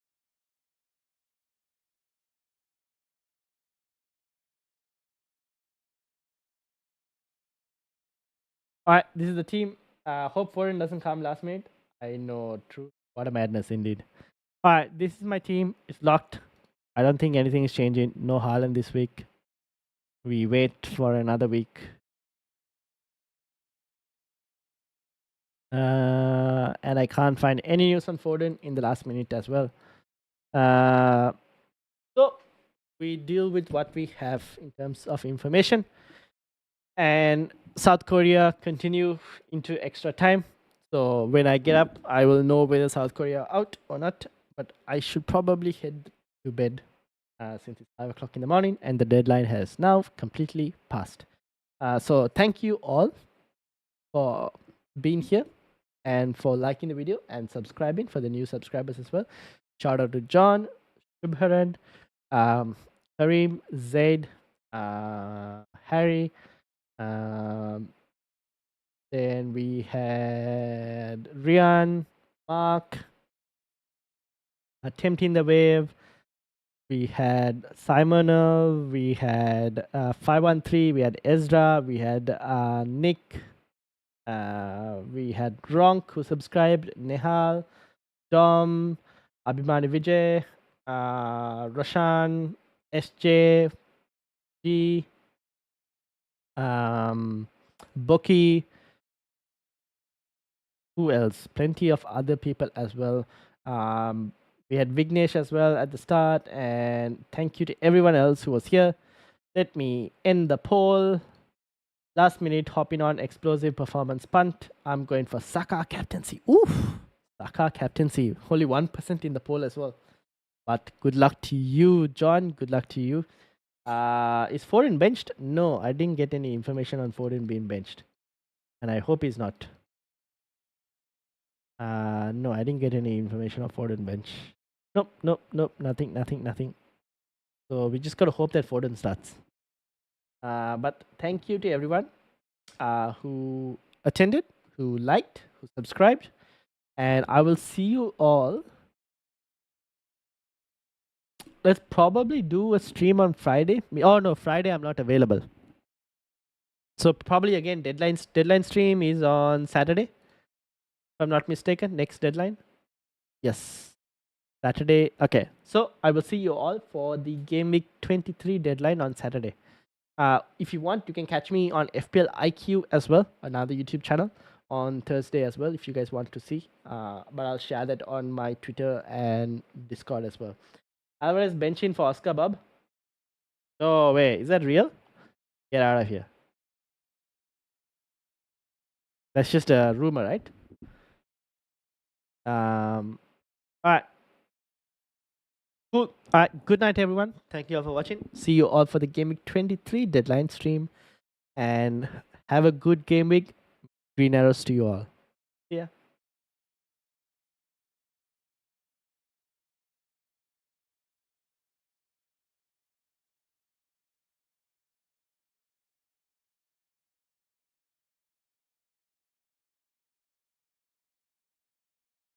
Alright, this is the team. Hope Foden doesn't come last minute. I know, true. What a madness indeed. Alright, this is my team. It's locked. I don't think anything is changing. No Haaland this week. We wait for another week. And I can't find any news on Foden in the last minute as well. So we deal with what we have in terms of information. And South Korea continue into extra time. So when I get up, I will know whether South Korea are out or not. But I should probably head to bed since it's 5 o'clock in the morning and the deadline has now completely passed. So thank you all for being here and for liking the video and subscribing for the new subscribers as well. Shout out to John, Shubharan, Kareem, Zaid, Harry. Then we had Rian, Mark, Attempting the Wave. We had Simonov, we had 513, we had Ezra, we had Nick, we had Gronk who subscribed, Nehal, Dom, Abhimani Vijay, Roshan, SJ, G, Boki, who else? Plenty of other people as well. We had Vignesh as well at the start, and thank you to everyone else who was here. Let me end the poll. Last minute hopping on explosive performance punt. I'm going for Saka captaincy. Oof, Saka captaincy. Only 1% in the poll as well. But good luck to you, John. Good luck to you. Is Foden benched? No, I didn't get any information on Foden being benched, and I hope he's not. No, I didn't get any information on Foden bench. Nope, nothing. So we just gotta hope that Foden starts. But thank you to everyone who attended, who liked, who subscribed, and I will see you all. Let's probably do a stream on Friday. Oh no, Friday I'm not available. So probably again deadline stream is on Saturday, if I'm not mistaken. Next deadline. Yes. Saturday. Okay. So I will see you all for the game week 23 deadline on Saturday. If you want, you can catch me on FPL IQ as well, another YouTube channel on Thursday as well, if you guys want to see. But I'll share that on my Twitter and Discord as well. Alvarez benching for Oscar Bob. Oh wait, is that real? Get out of here. That's just a rumor, right? All right. Cool. All right. Good night, everyone. Thank you all for watching. See you all for the gameweek 23 deadline stream, and have a good game week. Green arrows to you all. See ya.